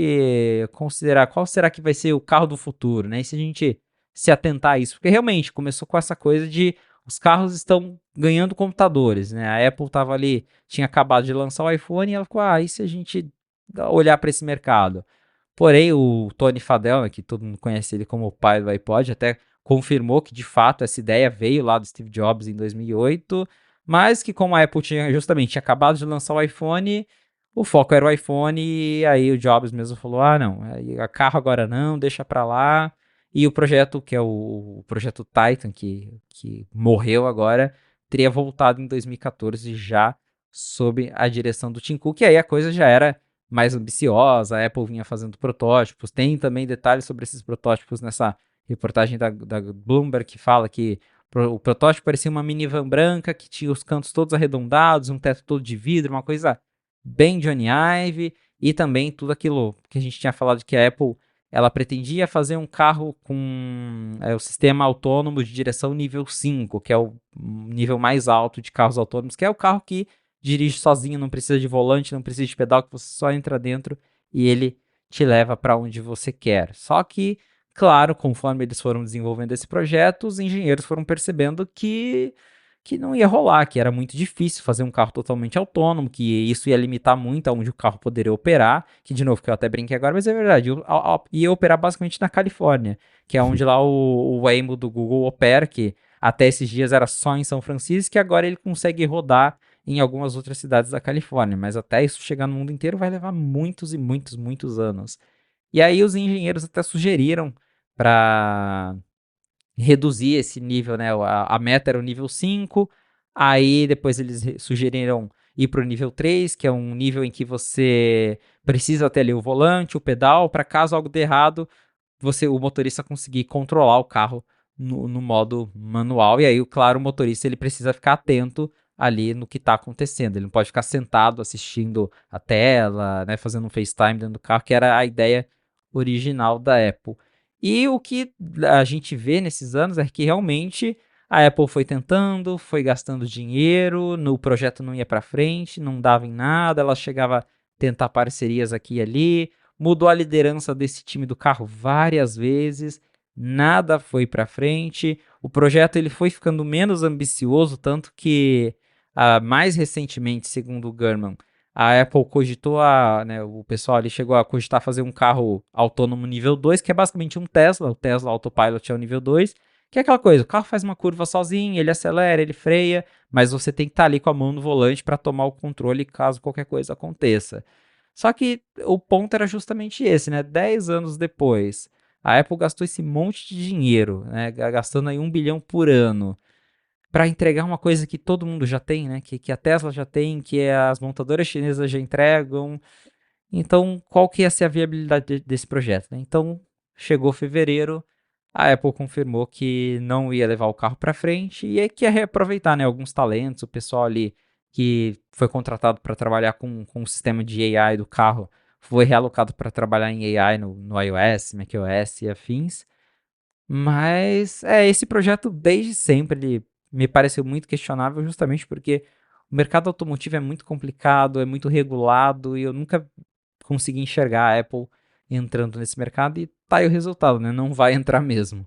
considerar qual será que vai ser o carro do futuro, né? E se a gente se atentar a isso? Porque realmente começou com essa coisa de os carros estão ganhando computadores, né? A Apple estava ali, tinha acabado de lançar o iPhone e ela ficou, e se a gente olhar para esse mercado? Porém, o Tony Fadell, né, que todo mundo conhece ele como o pai do iPod, até confirmou que de fato essa ideia veio lá do Steve Jobs em 2008, mas que como a Apple tinha acabado de lançar o iPhone, o foco era o iPhone, e aí o Jobs mesmo falou, não, a carro agora não, deixa pra lá. E o projeto, que é o projeto Titan, que morreu agora, teria voltado em 2014 já sob a direção do Tim Cook, e aí a coisa já era mais ambiciosa, a Apple vinha fazendo protótipos, tem também detalhes sobre esses protótipos nessa reportagem da Bloomberg, que fala que o protótipo parecia uma minivan branca, que tinha os cantos todos arredondados, um teto todo de vidro, uma coisa bem Johnny Ive, e também tudo aquilo que a gente tinha falado que a Apple ela pretendia fazer um carro com o sistema autônomo de direção nível 5, que é o nível mais alto de carros autônomos, que é o carro que dirige sozinho, não precisa de volante, não precisa de pedal, que você só entra dentro e ele te leva para onde você quer. Só que, claro, conforme eles foram desenvolvendo esse projeto, os engenheiros foram percebendo que não ia rolar, que era muito difícil fazer um carro totalmente autônomo, que isso ia limitar muito aonde o carro poderia operar, que de novo, que eu até brinquei agora, mas é verdade, ia operar basicamente na Califórnia, que é onde lá o Waymo do Google opera, que até esses dias era só em São Francisco, e agora ele consegue rodar em algumas outras cidades da Califórnia, mas até isso chegar no mundo inteiro vai levar muitos e muitos, muitos anos. E aí os engenheiros até sugeriram para reduzir esse nível, né? A meta era o nível 5, aí depois eles sugeriram ir para o nível 3, que é um nível em que você precisa ter ali o volante, o pedal, para caso algo dê errado, o motorista conseguir controlar o carro no modo manual. E aí, claro, o motorista ele precisa ficar atento ali no que está acontecendo. Ele não pode ficar sentado assistindo a tela, né, fazendo um FaceTime dentro do carro, que era a ideia original da Apple. E o que a gente vê nesses anos é que realmente a Apple foi tentando, foi gastando dinheiro, o projeto não ia para frente, não dava em nada, ela chegava a tentar parcerias aqui e ali, mudou a liderança desse time do carro várias vezes, nada foi para frente. O projeto ele foi ficando menos ambicioso, tanto que mais recentemente, segundo o Gurman, a Apple cogitou, né, o pessoal ali chegou a cogitar fazer um carro autônomo nível 2, que é basicamente um Tesla, o Tesla Autopilot é o nível 2, que é aquela coisa, o carro faz uma curva sozinho, ele acelera, ele freia, mas você tem que estar ali com a mão no volante para tomar o controle caso qualquer coisa aconteça. Só que o ponto era justamente esse, né? 10 anos depois, a Apple gastou esse monte de dinheiro, né? Gastando aí 1 bilhão por ano, para entregar uma coisa que todo mundo já tem, né? Que a Tesla já tem, que as montadoras chinesas já entregam. Então, qual que ia ser a viabilidade desse projeto? Né? Então, chegou fevereiro, a Apple confirmou que não ia levar o carro para frente e que ia reaproveitar, né, alguns talentos, o pessoal ali que foi contratado para trabalhar com o sistema de AI do carro foi realocado para trabalhar em AI no iOS, macOS e afins. Mas esse projeto desde sempre ele me pareceu muito questionável justamente porque o mercado automotivo é muito complicado, é muito regulado e eu nunca consegui enxergar a Apple entrando nesse mercado e tá aí o resultado, né? Não vai entrar mesmo.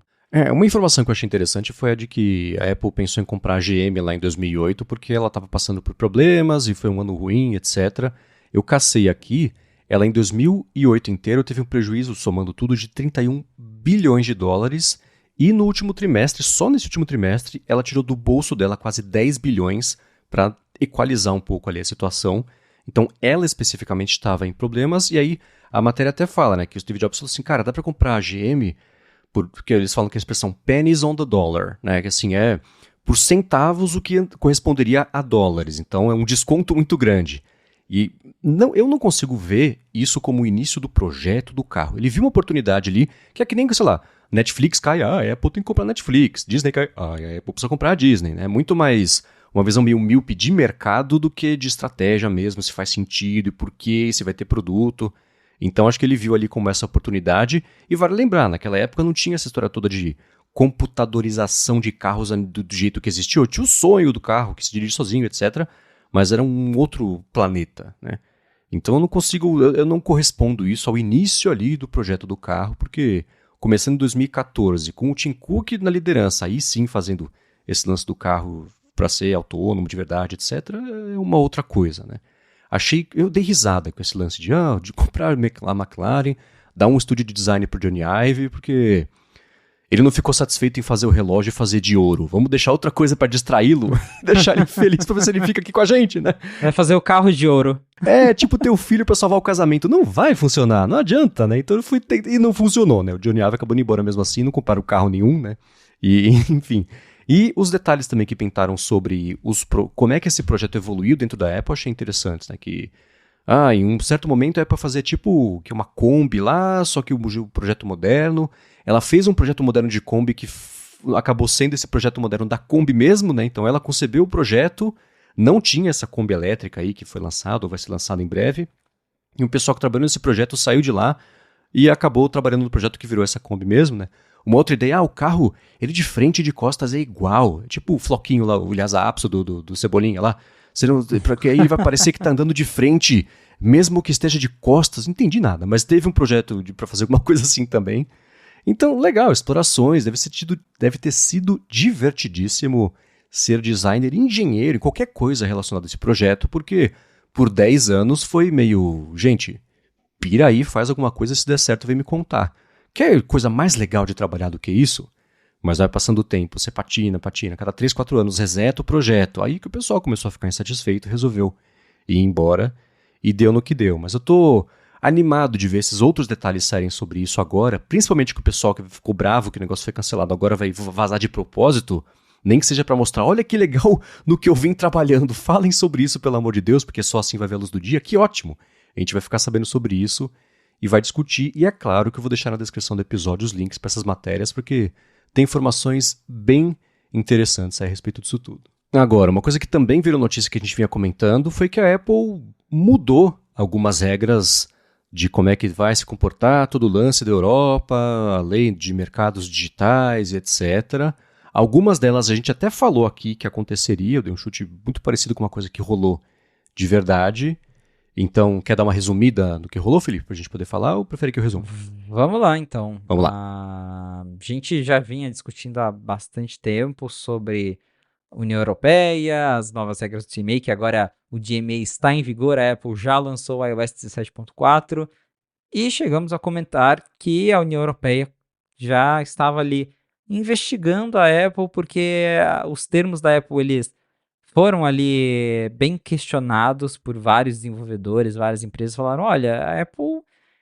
Uma informação que eu achei interessante foi a de que a Apple pensou em comprar a GM lá em 2008 porque ela estava passando por problemas e foi um ano ruim, etc. Eu cacei aqui, ela em 2008 inteiro teve um prejuízo, somando tudo, de 31 bilhões de dólares e no último trimestre, só nesse último trimestre, ela tirou do bolso dela quase 10 bilhões para equalizar um pouco ali a situação. Então ela especificamente estava em problemas e aí a matéria até fala, né, que o Steve Jobs falou assim, cara, dá para comprar a GM porque eles falam que a expressão pennies on the dollar, né, que assim é por centavos o que corresponderia a dólares, então é um desconto muito grande. E eu não consigo ver isso como o início do projeto do carro. Ele viu uma oportunidade ali, que é que nem, sei lá, Netflix cai, a Apple tem que comprar Netflix, Disney cai, a Apple precisa comprar a Disney, né? É muito mais uma visão meio míope de mercado do que de estratégia mesmo, se faz sentido e por quê, se vai ter produto. Então acho que ele viu ali como essa oportunidade. E vale lembrar, naquela época não tinha essa história toda de computadorização de carros do jeito que existiu. Tinha o sonho do carro que se dirige sozinho, etc. Mas era um outro planeta, né? Então eu não consigo, eu não correspondo isso ao início ali do projeto do carro, porque começando em 2014, com o Tim Cook na liderança, aí sim fazendo esse lance do carro para ser autônomo de verdade, etc., é uma outra coisa, né? Eu dei risada com esse lance de comprar a McLaren, dar um estúdio de design pro Johnny Ive, porque ele não ficou satisfeito em fazer o relógio e fazer de ouro. Vamos deixar outra coisa para distraí-lo, deixar ele feliz para ver se ele fica aqui com a gente, né? Vai fazer o carro de ouro. É tipo ter o filho para salvar o casamento. Não vai funcionar, não adianta, né? Então eu fui e não funcionou, né? O Johnny Ive acabou indo embora mesmo assim, não compraram carro nenhum, né? E, enfim. E os detalhes também que pintaram sobre como é que esse projeto evoluiu dentro da Apple, eu achei interessantes, né? Que, em um certo momento é para fazer tipo que uma Kombi lá, só que o projeto moderno. Ela fez um projeto moderno de Kombi que acabou sendo esse projeto moderno da Kombi mesmo, né? Então ela concebeu o projeto, não tinha essa Kombi elétrica aí que foi lançado ou vai ser lançado em breve. E o pessoal que trabalhou nesse projeto saiu de lá e acabou trabalhando no projeto que virou essa Kombi mesmo, né? Uma outra ideia, o carro, ele de frente e de costas é igual. Tipo o floquinho lá, o Lhasa Apso do Cebolinha lá. Porque aí vai parecer que tá andando de frente, mesmo que esteja de costas. Não entendi nada, mas teve um projeto para fazer alguma coisa assim também. Então, legal, explorações, deve ter sido divertidíssimo ser designer e engenheiro em qualquer coisa relacionada a esse projeto, porque por 10 anos foi meio, gente, pira aí, faz alguma coisa, se der certo vem me contar. Quer coisa mais legal de trabalhar do que isso? Mas vai passando o tempo, você patina, cada 3, 4 anos reseta o projeto. Aí que o pessoal começou a ficar insatisfeito, resolveu ir embora e deu no que deu. Mas eu tô animado de ver esses outros detalhes saírem sobre isso agora, principalmente com o pessoal que ficou bravo que o negócio foi cancelado, agora vai vazar de propósito, nem que seja para mostrar, olha que legal no que eu vim trabalhando, falem sobre isso pelo amor de Deus, porque só assim vai ver a luz do dia, que ótimo. A gente vai ficar sabendo sobre isso e vai discutir, e é claro que eu vou deixar na descrição do episódio os links para essas matérias, porque tem informações bem interessantes a respeito disso tudo. Agora, uma coisa que também virou notícia que a gente vinha comentando foi que a Apple mudou algumas regras de como é que vai se comportar todo o lance da Europa, a lei de mercados digitais, etc. Algumas delas a gente até falou aqui que aconteceria, eu dei um chute muito parecido com uma coisa que rolou de verdade. Então, quer dar uma resumida do que rolou, Felipe, para a gente poder falar, ou prefere que eu resuma? Vamos lá, então. Vamos lá. A gente já vinha discutindo há bastante tempo sobre União Europeia, as novas regras do DMA, que agora o DMA está em vigor, a Apple já lançou o iOS 17.4, e chegamos a comentar que a União Europeia já estava ali investigando a Apple, porque os termos da Apple, eles foram ali bem questionados por vários desenvolvedores, várias empresas falaram, olha, a Apple,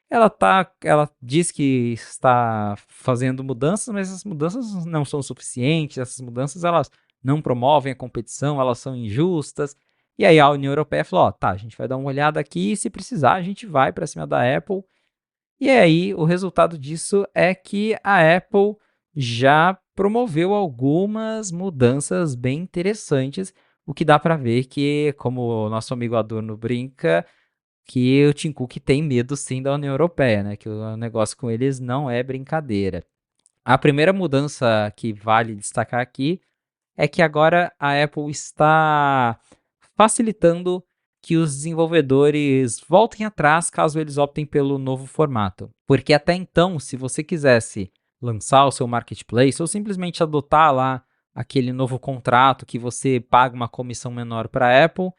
ela diz que está fazendo mudanças, mas essas mudanças não são suficientes, essas mudanças elas não promovem a competição, elas são injustas. E aí a União Europeia falou, tá, a gente vai dar uma olhada aqui e se precisar a gente vai para cima da Apple. E aí o resultado disso é que a Apple já promoveu algumas mudanças bem interessantes, o que dá para ver que, como o nosso amigo Adorno brinca, que o Tim Cook tem medo sim da União Europeia, né? Que o negócio com eles não é brincadeira. A primeira mudança que vale destacar aqui é que agora a Apple está facilitando que os desenvolvedores voltem atrás caso eles optem pelo novo formato. Porque até então, se você quisesse lançar o seu marketplace ou simplesmente adotar lá aquele novo contrato que você paga uma comissão menor para a Apple,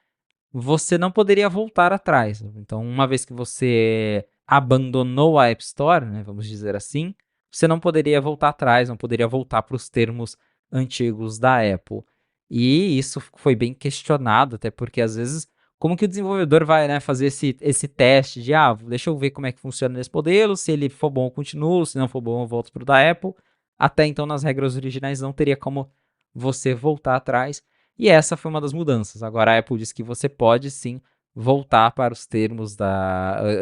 você não poderia voltar atrás. Então, uma vez que você abandonou a App Store, né, vamos dizer assim, você não poderia voltar atrás, não poderia voltar para os termos antigos da Apple. E isso foi bem questionado, até porque às vezes, como que o desenvolvedor vai, né, fazer esse teste de, deixa eu ver como é que funciona nesse modelo, se ele for bom eu continuo, se não for bom eu volto para o da Apple. Até então, nas regras originais, não teria como você voltar atrás. E essa foi uma das mudanças. Agora a Apple diz que você pode sim voltar para os termos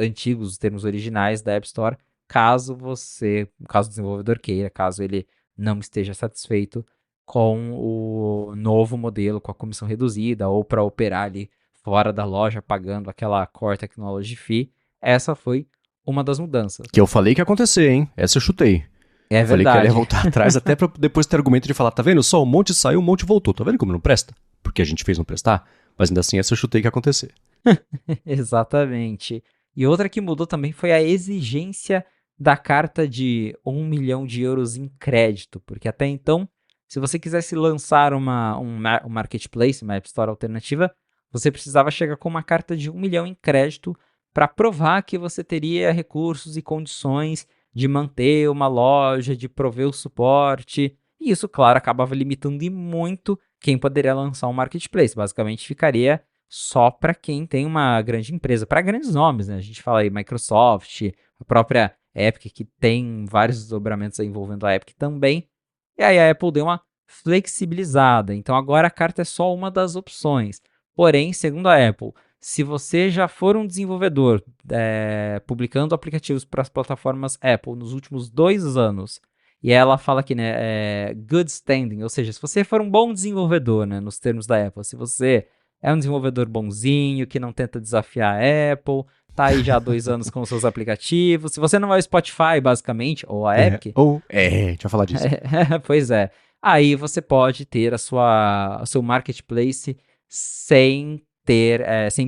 antigos, os termos originais da App Store, caso o desenvolvedor queira, caso ele não esteja satisfeito com o novo modelo, com a comissão reduzida, ou para operar ali fora da loja, pagando aquela Core Technology Fee. Essa foi uma das mudanças. Que eu falei que ia acontecer, hein? Essa eu chutei. É Eu falei que ela ia verdade. voltar atrás, até pra depois ter argumento de falar, tá vendo? Só um monte saiu, um monte voltou. Tá vendo como não presta? Porque a gente fez não prestar. Mas ainda assim, essa eu chutei que ia acontecer. Exatamente. E outra que mudou também foi a exigência da carta de 1 milhão de euros em crédito, porque até então, se você quisesse lançar um marketplace, uma App Store alternativa, você precisava chegar com uma carta de 1 milhão em crédito para provar que você teria recursos e condições de manter uma loja, de prover o suporte. E isso, claro, acabava limitando e muito quem poderia lançar um marketplace. Basicamente, ficaria só para quem tem uma grande empresa, para grandes nomes, né? A gente fala aí Microsoft, a própria Epic, que tem vários desdobramentos aí envolvendo a Epic também. E aí a Apple deu uma flexibilizada. Então agora a carta é só uma das opções. Porém, segundo a Apple, se você já for um desenvolvedor publicando aplicativos para as plataformas Apple nos últimos 2 anos, e ela fala aqui, né, good standing, ou seja, se você for um bom desenvolvedor, né, nos termos da Apple, se você é um desenvolvedor bonzinho, que não tenta desafiar a Apple, tá aí já há 2 anos com os seus aplicativos. Se você não é o Spotify, basicamente, ou a Epic, A gente vai falar disso. pois é. Aí você pode ter o seu marketplace sem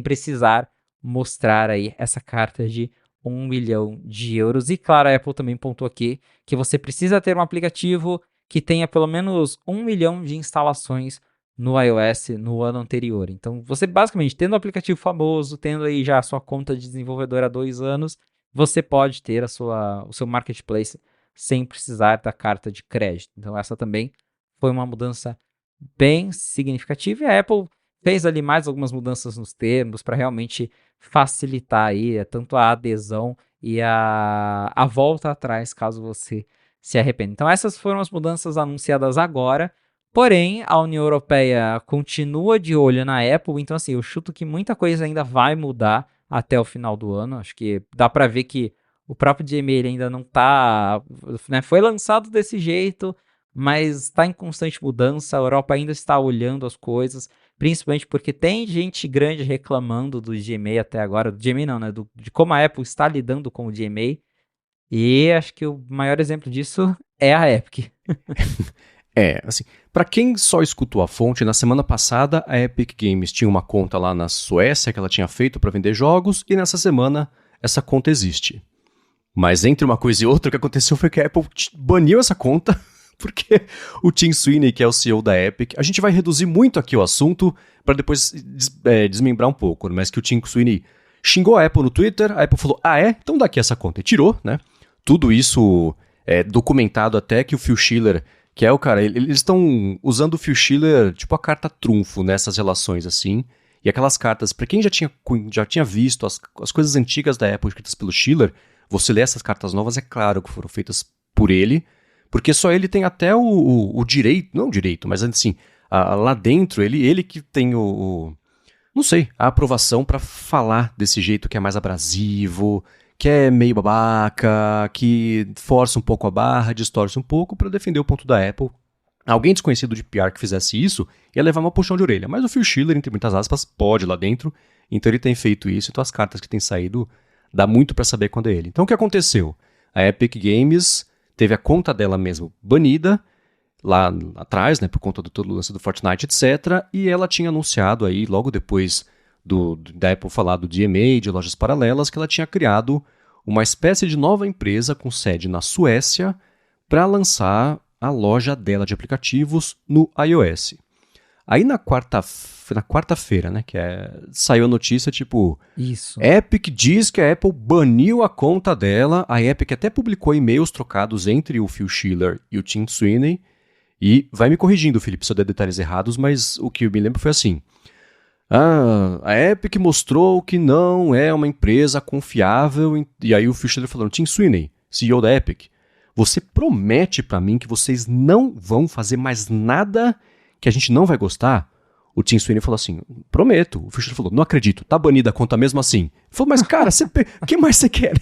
precisar mostrar aí essa carta de 1 milhão de euros. E claro, a Apple também pontuou aqui que você precisa ter um aplicativo que tenha pelo menos 1 milhão de instalações no iOS no ano anterior. Então, você basicamente, tendo um aplicativo famoso, tendo aí já a sua conta de desenvolvedor há 2 anos, você pode ter o seu marketplace sem precisar da carta de crédito. Então, essa também foi uma mudança bem significativa e a Apple fez ali mais algumas mudanças nos termos para realmente facilitar aí tanto a adesão e a volta atrás caso você se arrependa. Então essas foram as mudanças anunciadas agora, porém a União Europeia continua de olho na Apple, então assim, eu chuto que muita coisa ainda vai mudar até o final do ano, acho que dá para ver que o próprio Gmail ainda não está, né, foi lançado desse jeito, mas está em constante mudança, a Europa ainda está olhando as coisas, principalmente porque tem gente grande reclamando do Gmail até agora, do Gmail não, né, de como a Apple está lidando com o Gmail, e acho que o maior exemplo disso é a Epic. Assim, pra quem só escutou a fonte, na semana passada a Epic Games tinha uma conta lá na Suécia que ela tinha feito pra vender jogos, e nessa semana essa conta existe. Mas entre uma coisa e outra, o que aconteceu foi que a Apple baniu essa conta, porque o Tim Sweeney, que é o CEO da Epic, a gente vai reduzir muito aqui o assunto para depois desmembrar um pouco, mas que o Tim Sweeney xingou a Apple no Twitter, a Apple falou, então daqui essa conta, e tirou, né? Tudo isso é documentado até que o Phil Schiller, que é o cara, eles estão usando o Phil Schiller tipo a carta trunfo nessas relações, assim, e aquelas cartas, para quem já tinha visto as coisas antigas da Apple escritas pelo Schiller, você lê essas cartas novas, é claro que foram feitas por ele, porque só ele tem até o direito, não o direito, mas assim, lá dentro, ele que tem não sei, a aprovação para falar desse jeito que é mais abrasivo, que é meio babaca, que força um pouco a barra, distorce um pouco para defender o ponto da Apple. Alguém desconhecido de PR que fizesse isso ia levar uma puxão de orelha. Mas o Phil Schiller, entre muitas aspas, pode lá dentro. Então ele tem feito isso. Então as cartas que têm saído, dá muito para saber quando é ele. Então o que aconteceu? A Epic Games teve a conta dela mesmo banida lá atrás, né, por conta do todo o lance do Fortnite, etc. E ela tinha anunciado aí, logo depois da Apple falar do DMA, de lojas paralelas, que ela tinha criado uma espécie de nova empresa com sede na Suécia para lançar a loja dela de aplicativos no iOS. Aí na quarta-feira, né, saiu a notícia tipo, Isso. Epic diz que a Apple baniu a conta dela, a Epic até publicou e-mails trocados entre o Phil Schiller e o Tim Sweeney, e vai me corrigindo, Felipe, se eu der detalhes errados, mas o que eu me lembro foi assim, a Epic mostrou que não é uma empresa confiável, e aí o Phil Schiller falou, Tim Sweeney, CEO da Epic, você promete pra mim que vocês não vão fazer mais nada que a gente não vai gostar? O Tim Sweeney falou assim, prometo. O Fischer falou, não acredito, tá banida a conta mesmo assim. Ele falou, mas cara, o que mais você quer?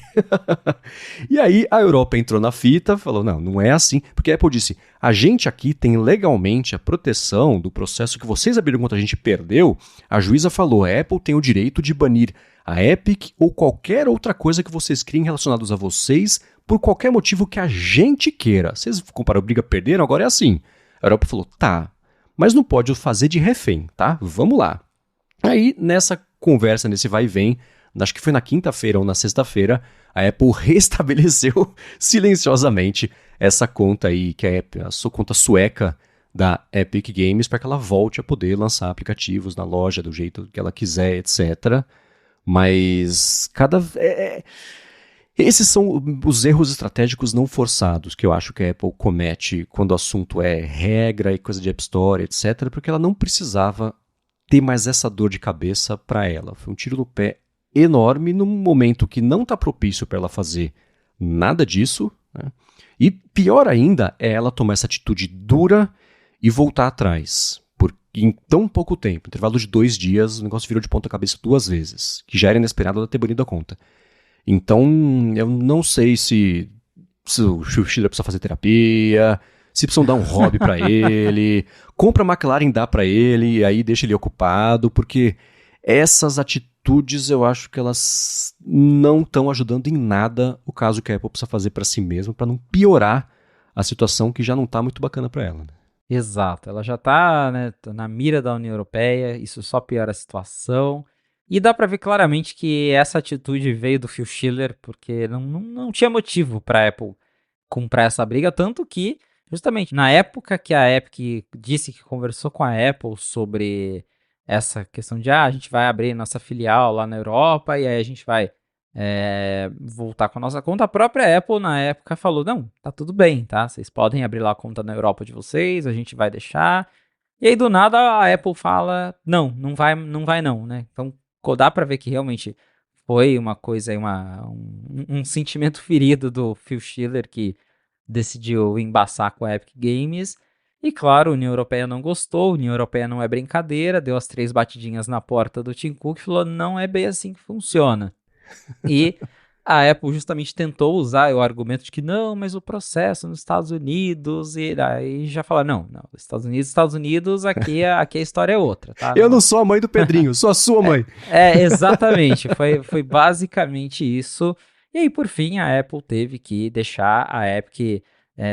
E aí a Europa entrou na fita, falou, não é assim. Porque a Apple disse, a gente aqui tem legalmente a proteção do processo que vocês abriram contra a gente perdeu. A juíza falou, a Apple tem o direito de banir a Epic ou qualquer outra coisa que vocês criem relacionados a vocês por qualquer motivo que a gente queira. Vocês compraram briga, perderam, agora é assim. A Europa falou, tá, mas não pode fazer de refém, tá? Vamos lá. Aí, nessa conversa, nesse vai e vem, acho que foi na quinta-feira ou na sexta-feira, a Apple restabeleceu silenciosamente essa conta aí, que é a sua conta sueca da Epic Games, para que ela volte a poder lançar aplicativos na loja do jeito que ela quiser, etc. Mas esses são os erros estratégicos não forçados que eu acho que a Apple comete quando o assunto é regra e coisa de App Store, etc., porque ela não precisava ter mais essa dor de cabeça para ela. Foi um tiro no pé enorme num momento que não está propício para ela fazer nada disso, né? E pior ainda é ela tomar essa atitude dura e voltar atrás. Porque em tão pouco tempo, intervalo de 2 dias, o negócio virou de ponta cabeça 2 vezes, que já era inesperado ela ter banido a conta. Então, eu não sei se o Schiller precisa fazer terapia, se precisam dar um hobby para ele, compra a McLaren e dá para ele, e aí deixa ele ocupado, porque essas atitudes eu acho que elas não estão ajudando em nada o caso que a Apple precisa fazer para si mesma, para não piorar a situação que já não está muito bacana para ela. Né? Exato, ela já tá, né, na mira da União Europeia, isso só piora a situação. E dá para ver claramente que essa atitude veio do Phil Schiller, porque não tinha motivo para a Apple comprar essa briga, tanto que, justamente, na época que a Epic disse que conversou com a Apple sobre essa questão de, a gente vai abrir nossa filial lá na Europa e aí a gente vai voltar com a nossa conta, a própria Apple na época falou, não, tá tudo bem, tá? Vocês podem abrir lá a conta na Europa de vocês, a gente vai deixar. E aí, do nada, a Apple fala, não vai não, né? Então, dá pra ver que realmente foi uma coisa, um sentimento ferido do Phil Schiller que decidiu embaçar com a Epic Games. E claro, a União Europeia não gostou, a União Europeia não é brincadeira, deu as 3 batidinhas na porta do Tim Cook e falou, não é bem assim que funciona. E a Apple justamente tentou usar o argumento de que não, mas o processo nos Estados Unidos, e aí já fala, não, Estados Unidos, aqui a história é outra, tá? Eu não sou a mãe do Pedrinho, sou a sua mãe. Exatamente, foi basicamente isso. E aí, por fim, a Apple teve que deixar a Epic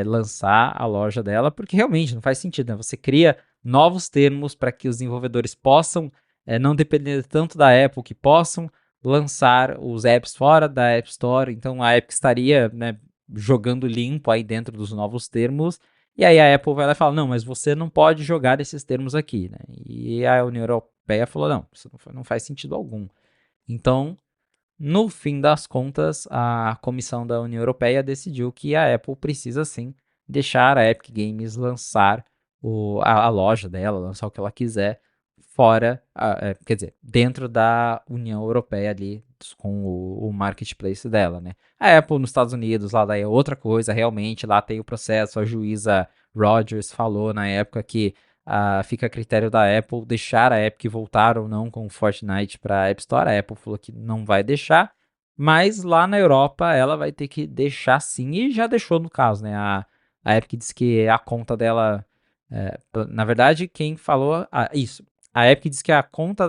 lançar a loja dela, porque realmente não faz sentido, né? Você cria novos termos para que os desenvolvedores possam não depender tanto da Apple, que possam lançar os apps fora da App Store, então a Epic estaria, né, jogando limpo aí dentro dos novos termos, e aí a Apple vai lá e fala, não, mas você não pode jogar esses termos aqui, né? E a União Europeia falou, não, isso não faz sentido algum. Então, no fim das contas, a comissão da União Europeia decidiu que a Apple precisa sim deixar a Epic Games lançar a loja dela, lançar o que ela quiser, fora, quer dizer, dentro da União Europeia ali, com o marketplace dela, né? A Apple nos Estados Unidos, lá daí é outra coisa, realmente, lá tem o processo, a juíza Rogers falou na época que fica a critério da Apple deixar a Epic voltar ou não com o Fortnite para a App Store, a Apple falou que não vai deixar, Mas lá na Europa ela vai ter que deixar sim, e já deixou no caso, né? A Epic disse que a conta dela. Na verdade, quem falou. Isso. A Epic disse que a conta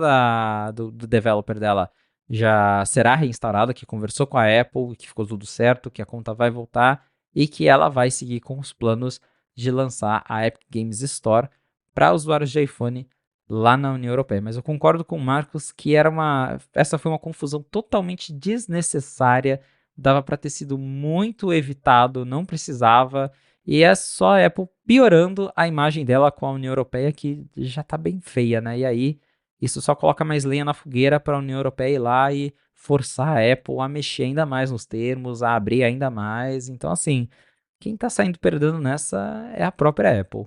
do developer dela já será reinstaurada, que conversou com a Apple, que ficou tudo certo, que a conta vai voltar e que ela vai seguir com os planos de lançar a Epic Games Store para usuários de iPhone lá na União Europeia. Mas eu concordo com o Marcos que essa foi uma confusão totalmente desnecessária, dava para ter sido muito evitado, não precisava, e é só a Apple piorando a imagem dela com a União Europeia, que já tá bem feia, né? E aí isso só coloca mais lenha na fogueira para a União Europeia ir lá e forçar a Apple a mexer ainda mais nos termos, a abrir ainda mais. Então, assim, quem tá saindo perdendo nessa é a própria Apple.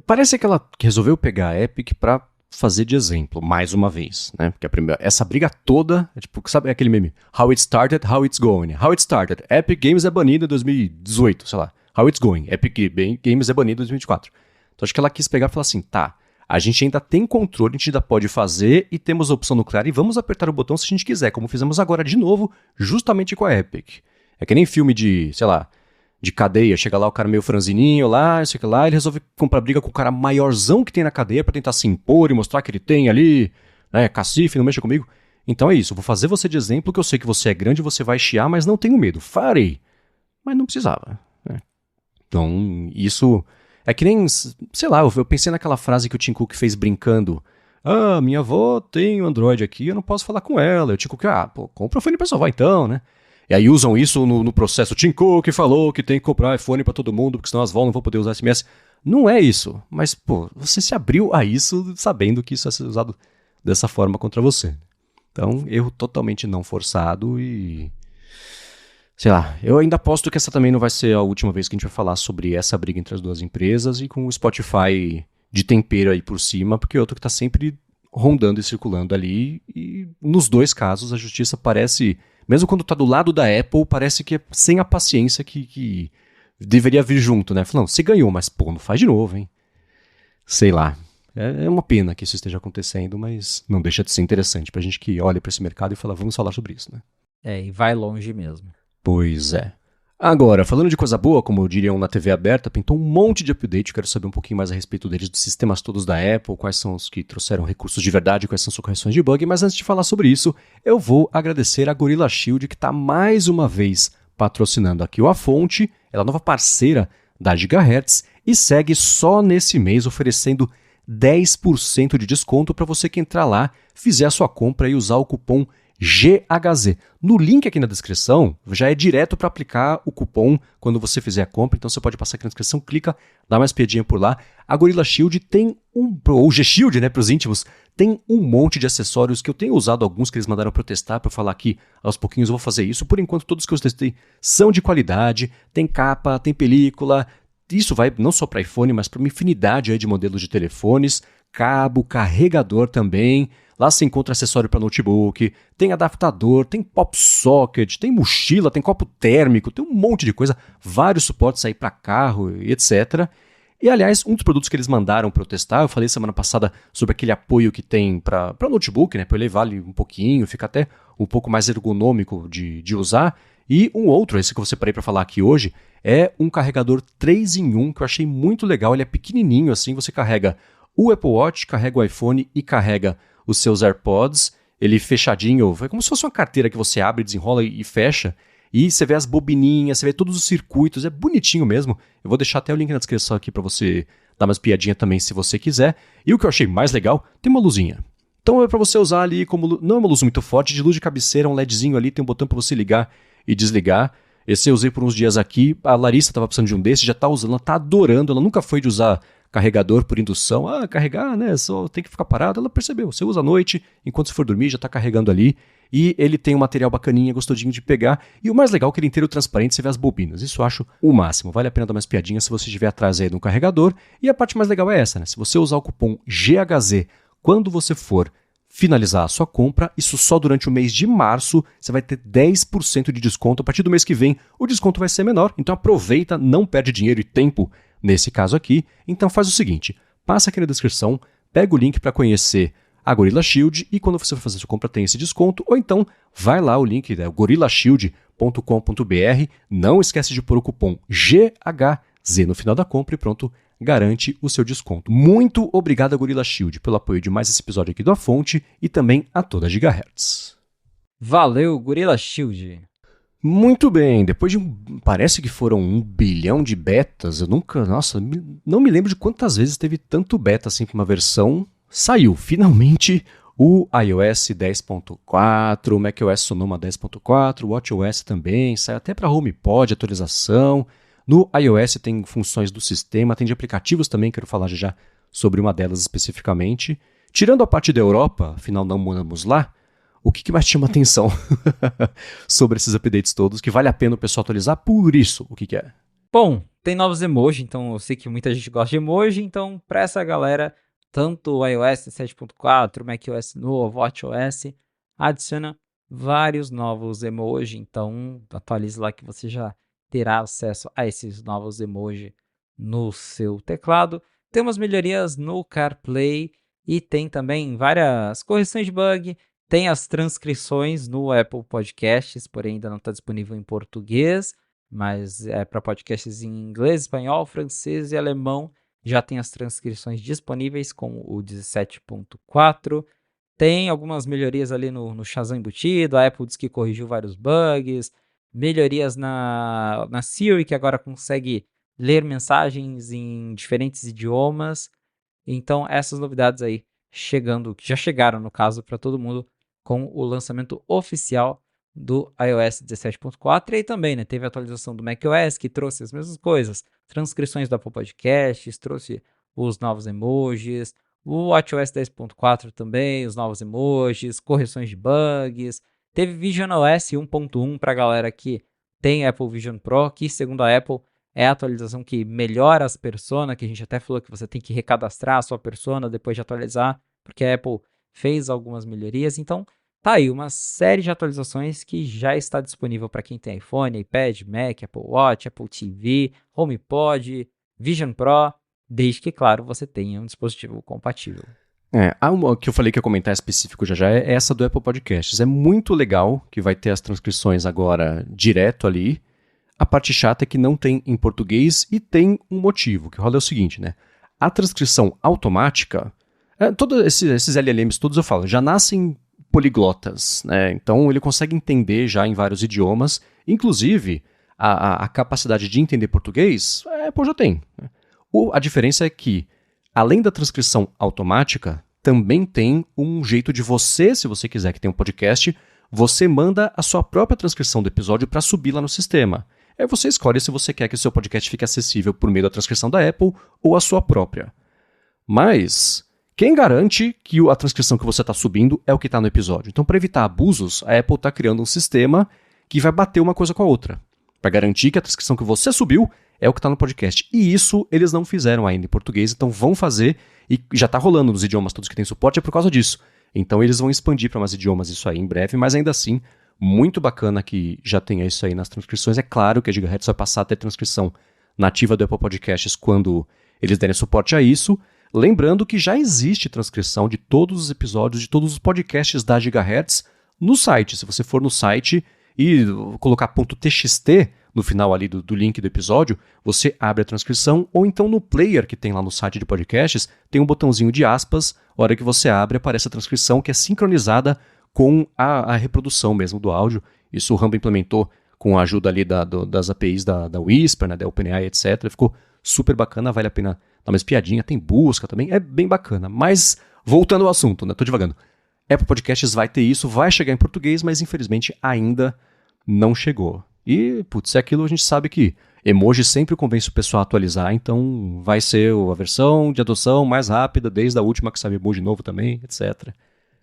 Parece que ela resolveu pegar a Epic pra fazer de exemplo, mais uma vez, né? Porque essa briga toda, tipo, sabe aquele meme? How it started, how it's going. How it started, Epic Games é banido em 2018, sei lá. How it's going, Epic Games é banido em 2024. Então acho que ela quis pegar e falar assim, tá, a gente ainda tem controle, a gente ainda pode fazer e temos a opção nuclear e vamos apertar o botão se a gente quiser, como fizemos agora de novo, justamente com a Epic. É que nem filme de, sei lá, de cadeia, chega lá o cara meio franzininho lá, isso aqui lá, ele resolve comprar briga com o cara maiorzão que tem na cadeia pra tentar se impor e mostrar que ele tem ali, né, cacife, não mexa comigo. Então é isso, eu vou fazer você de exemplo que eu sei que você é grande, você vai chiar, mas não tenho medo, farei. Mas não precisava, né? Então, isso é que nem, sei lá, eu pensei naquela frase que o Tim Cook fez brincando. Ah, minha avó tem um Android aqui, eu não posso falar com ela. Eu Tim Cook, compra o fone pra sua avó então, né? E aí usam isso no processo. Tim Cook falou que tem que comprar iPhone pra todo mundo, porque senão as vó não vão poder usar SMS. Não é isso. Mas, pô, você se abriu a isso sabendo que isso vai ser usado dessa forma contra você. Então, erro totalmente não forçado e... Sei lá, eu ainda aposto que essa também não vai ser a última vez que a gente vai falar sobre essa briga entre as duas empresas e com o Spotify de tempero aí por cima, porque é outro que tá sempre rondando e circulando ali. E nos dois casos a justiça parece... Mesmo quando tá do lado da Apple, parece que é sem a paciência que deveria vir junto, né? Falando, você ganhou, mas pô, não faz de novo, hein? Sei lá. É uma pena que isso esteja acontecendo, mas não deixa de ser interessante pra gente que olha pra esse mercado e fala, vamos falar sobre isso, né? E vai longe mesmo. Pois é. Agora, falando de coisa boa, como diriam na TV aberta, pintou um monte de update, quero saber um pouquinho mais a respeito deles, dos sistemas todos da Apple, quais são os que trouxeram recursos de verdade, quais são as correções de bug, mas antes de falar sobre isso, eu vou agradecer a Gorilla Shield, que está mais uma vez patrocinando aqui o A Fonte, ela é nova parceira da Gigahertz, e segue só nesse mês oferecendo 10% de desconto para você que entrar lá, fizer a sua compra e usar o cupom GHZ. No link aqui na descrição, já é direto para aplicar o cupom quando você fizer a compra, então você pode passar aqui na descrição, clica, dá uma espiadinha por lá. A Gorilla Shield tem ou G-Shield, né, para os íntimos, tem um monte de acessórios que eu tenho usado, alguns que eles mandaram para eu testar, para eu falar aqui aos pouquinhos eu vou fazer isso. Por enquanto, todos que eu testei são de qualidade, tem capa, tem película, isso vai não só para iPhone, mas para uma infinidade aí de modelos de telefones, cabo, carregador também. Lá você encontra acessório para notebook, tem adaptador, tem pop socket, tem mochila, tem copo térmico, tem um monte de coisa, vários suportes aí para carro e etc. E aliás, um dos produtos que eles mandaram para eu testar, eu falei semana passada sobre aquele apoio que tem para notebook, né? Para ele vale um pouquinho, fica até um pouco mais ergonômico de usar. E um outro, esse que eu separei para falar aqui hoje, é um carregador 3 em 1 que eu achei muito legal. Ele é pequenininho assim, você carrega o Apple Watch, carrega o iPhone e carrega os seus AirPods, ele fechadinho, é como se fosse uma carteira que você abre, desenrola e fecha, e você vê as bobininhas, você vê todos os circuitos, é bonitinho mesmo. Eu vou deixar até o link na descrição aqui para você dar umas piadinhas também se você quiser. E o que eu achei mais legal, tem uma luzinha. Então é para você usar ali como, não é uma luz muito forte, de luz de cabeceira, um LEDzinho ali, tem um botão para você ligar e desligar. Esse eu usei por uns dias aqui, a Larissa estava precisando de um desses, já está usando, ela está adorando, ela nunca foi de usar carregador por indução, carregar, né, só tem que ficar parado, ela percebeu, você usa à noite, enquanto você for dormir, já está carregando ali, e ele tem um material bacaninha, gostosinho de pegar, e o mais legal é que ele é inteiro transparente, você vê as bobinas, isso eu acho o máximo, vale a pena dar umas piadinhas se você estiver atrás aí de um carregador, e a parte mais legal é essa, né, se você usar o cupom GHZ quando você for finalizar a sua compra, isso só durante o mês de março, você vai ter 10% de desconto, a partir do mês que vem o desconto vai ser menor, então aproveita, não perde dinheiro e tempo nesse caso aqui, então faz o seguinte, passa aqui na descrição, pega o link para conhecer a Gorilla Shield, e quando você for fazer sua compra tem esse desconto, ou então vai lá o link, né, gorillashield.com.br, não esquece de pôr o cupom GHZ no final da compra e pronto, garante o seu desconto. Muito obrigado a Gorilla Shield pelo apoio de mais esse episódio aqui do A Fonte e também a toda a Gigahertz. Valeu, Gorilla Shield! Muito bem, depois de parece que foram 1 bilhão de betas, eu nunca, nossa, não me lembro de quantas vezes teve tanto beta assim que uma versão saiu. Finalmente o iOS 10.4, o macOS Sonoma 10.4, o watchOS também, sai até para HomePod, atualização. No iOS tem funções do sistema, tem de aplicativos também, quero falar já sobre uma delas especificamente. Tirando a parte da Europa, afinal não moramos lá, o que mais chama atenção sobre esses updates todos, que vale a pena o pessoal atualizar? Por isso, o que é? Bom, tem novos emojis, então eu sei que muita gente gosta de emoji, então para essa galera, tanto o iOS 7.4, o macOS novo, o watchOS, adiciona vários novos emojis, então atualize lá que você já terá acesso a esses novos emojis no seu teclado. Tem umas melhorias no CarPlay e tem também várias correções de bug. Tem as transcrições no Apple Podcasts, porém ainda não está disponível em português, mas é para podcasts em inglês, espanhol, francês e alemão. Já tem as transcrições disponíveis com o 17.4. Tem algumas melhorias ali no Shazam embutido, a Apple diz que corrigiu vários bugs. Melhorias na Siri, que agora consegue ler mensagens em diferentes idiomas. Então essas novidades aí chegando, que já chegaram no caso para todo mundo, com o lançamento oficial do iOS 17.4, e aí também, né, teve a atualização do macOS, que trouxe as mesmas coisas, transcrições do Apple Podcasts, trouxe os novos emojis, o watchOS 10.4 também, os novos emojis, correções de bugs, teve visionOS 1.1 para a galera que tem Apple Vision Pro, que segundo a Apple é a atualização que melhora as personas, que a gente até falou que você tem que recadastrar a sua persona depois de atualizar, porque a Apple fez algumas melhorias, então tá aí uma série de atualizações que já está disponível para quem tem iPhone, iPad, Mac, Apple Watch, Apple TV, HomePod, Vision Pro, desde que, claro, você tenha um dispositivo compatível. Uma que eu falei que ia comentar específico já é essa do Apple Podcasts. É muito legal que vai ter as transcrições agora direto ali. A parte chata é que não tem em português e tem um motivo, que rola é o seguinte, né? A transcrição automática, todos esses LLMs todos eu falo, já nascem poliglotas, né? Então ele consegue entender já em vários idiomas, inclusive a capacidade de entender português, a Apple já tem. A diferença é que, além da transcrição automática, também tem um jeito de você, se você quiser que tenha um podcast, você manda a sua própria transcrição do episódio para subir lá no sistema. Aí você escolhe se você quer que o seu podcast fique acessível por meio da transcrição da Apple ou a sua própria. Mas quem garante que a transcrição que você está subindo é o que está no episódio? Então, para evitar abusos, a Apple está criando um sistema que vai bater uma coisa com a outra, para garantir que a transcrição que você subiu é o que está no podcast. E isso eles não fizeram ainda em português, então vão fazer, e já está rolando nos idiomas todos que têm suporte, é por causa disso. Então eles vão expandir para mais idiomas isso aí em breve, mas ainda assim, muito bacana que já tenha isso aí nas transcrições. É claro que a Gigahertz vai passar a ter transcrição nativa do Apple Podcasts quando eles derem suporte a isso. Lembrando que já existe transcrição de todos os episódios, de todos os podcasts da Gigahertz no site. Se você for no site e colocar .txt no final ali do link do episódio, você abre a transcrição, ou então no player que tem lá no site de podcasts, tem um botãozinho de aspas, a hora que você abre aparece a transcrição que é sincronizada com a reprodução mesmo do áudio. Isso o Rumble implementou com a ajuda ali das APIs da Whisper, né, da OpenAI, etc. Ficou super bacana, vale a pena dar uma espiadinha, tem busca também, é bem bacana. Mas, voltando ao assunto, né, tô devagando. Apple Podcasts vai ter isso, vai chegar em português, mas infelizmente ainda não chegou. E, putz, é aquilo, a gente sabe que emoji sempre convence o pessoal a atualizar, então vai ser a versão de adoção mais rápida, desde a última que saiu emoji novo também, etc.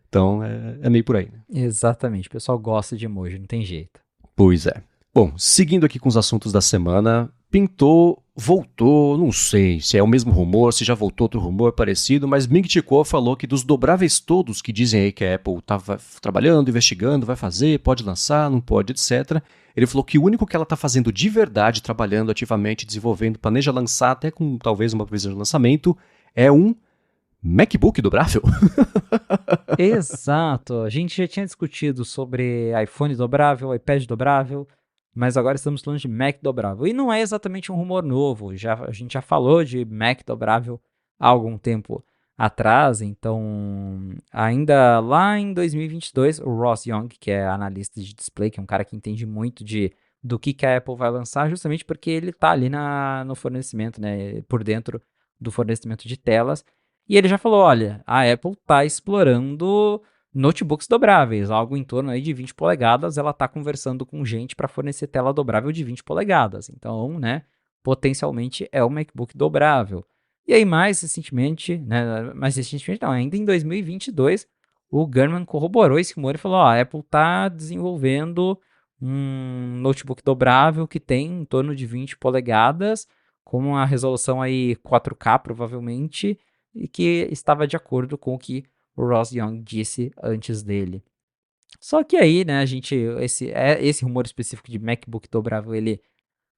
Então é meio por aí. Né? Exatamente, o pessoal gosta de emoji, não tem jeito. Pois é. Bom, seguindo aqui com os assuntos da semana, pintou, voltou, não sei se é o mesmo rumor, se já voltou outro rumor parecido, mas Ming-Chi Kuo falou que dos dobráveis todos que dizem aí que a Apple estava trabalhando, investigando, vai fazer, pode lançar, não pode, etc., ele falou que o único que ela está fazendo de verdade, trabalhando ativamente, desenvolvendo, planeja lançar até com talvez uma previsão de lançamento, é um MacBook dobrável? Exato. A gente já tinha discutido sobre iPhone dobrável, iPad dobrável, mas agora estamos falando de Mac dobrável. E não é exatamente um rumor novo. A gente já falou de Mac dobrável há algum tempo atrás. Então, ainda lá em 2022, o Ross Young, que é analista de display, que é um cara que entende muito do que a Apple vai lançar, justamente porque ele está ali no fornecimento, né, por dentro do fornecimento de telas. E ele já falou, olha, a Apple está explorando notebooks dobráveis, algo em torno aí de 20 polegadas, ela está conversando com gente para fornecer tela dobrável de 20 polegadas. Então, né, potencialmente é um MacBook dobrável. E aí, mais recentemente não, ainda em 2022, o Gurman corroborou esse rumor e falou, a Apple está desenvolvendo um notebook dobrável que tem em torno de 20 polegadas, com uma resolução aí 4K provavelmente, e que estava de acordo com o que o Ross Young disse antes dele. Só que aí, né, esse rumor específico de MacBook dobrável, ele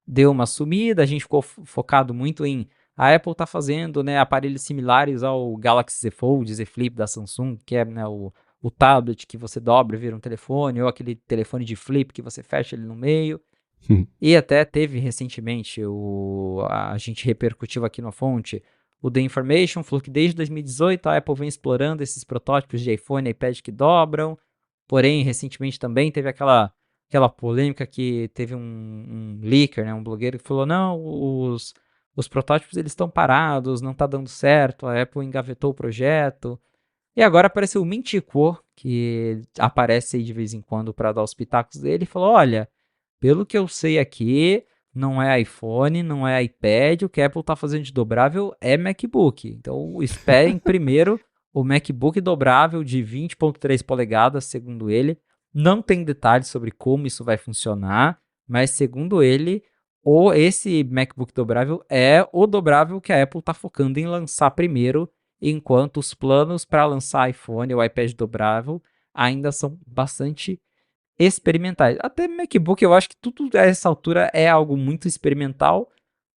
deu uma sumida, a gente ficou focado muito em a Apple tá fazendo, né, aparelhos similares ao Galaxy Z Fold, Z Flip da Samsung, que é, né, o tablet que você dobra e vira um telefone, ou aquele telefone de flip que você fecha ele no meio. E até teve recentemente, a gente repercutiu aqui na fonte, o The Information falou que desde 2018 a Apple vem explorando esses protótipos de iPhone e iPad que dobram, porém recentemente também teve aquela polêmica que teve um leaker, né, um blogueiro que falou, não, os protótipos eles estão parados, não está dando certo, a Apple engavetou o projeto. E agora apareceu o Mintico, que aparece aí de vez em quando para dar os pitacos dele, e falou, olha, pelo que eu sei aqui, não é iPhone, não é iPad, o que a Apple está fazendo de dobrável é MacBook. Então esperem primeiro o MacBook dobrável de 20,3 polegadas, segundo ele. Não tem detalhes sobre como isso vai funcionar, mas segundo ele, esse MacBook dobrável é o dobrável que a Apple está focando em lançar primeiro, enquanto os planos para lançar iPhone ou iPad dobrável ainda são bastante experimentais. Até MacBook eu acho que tudo a essa altura é algo muito experimental,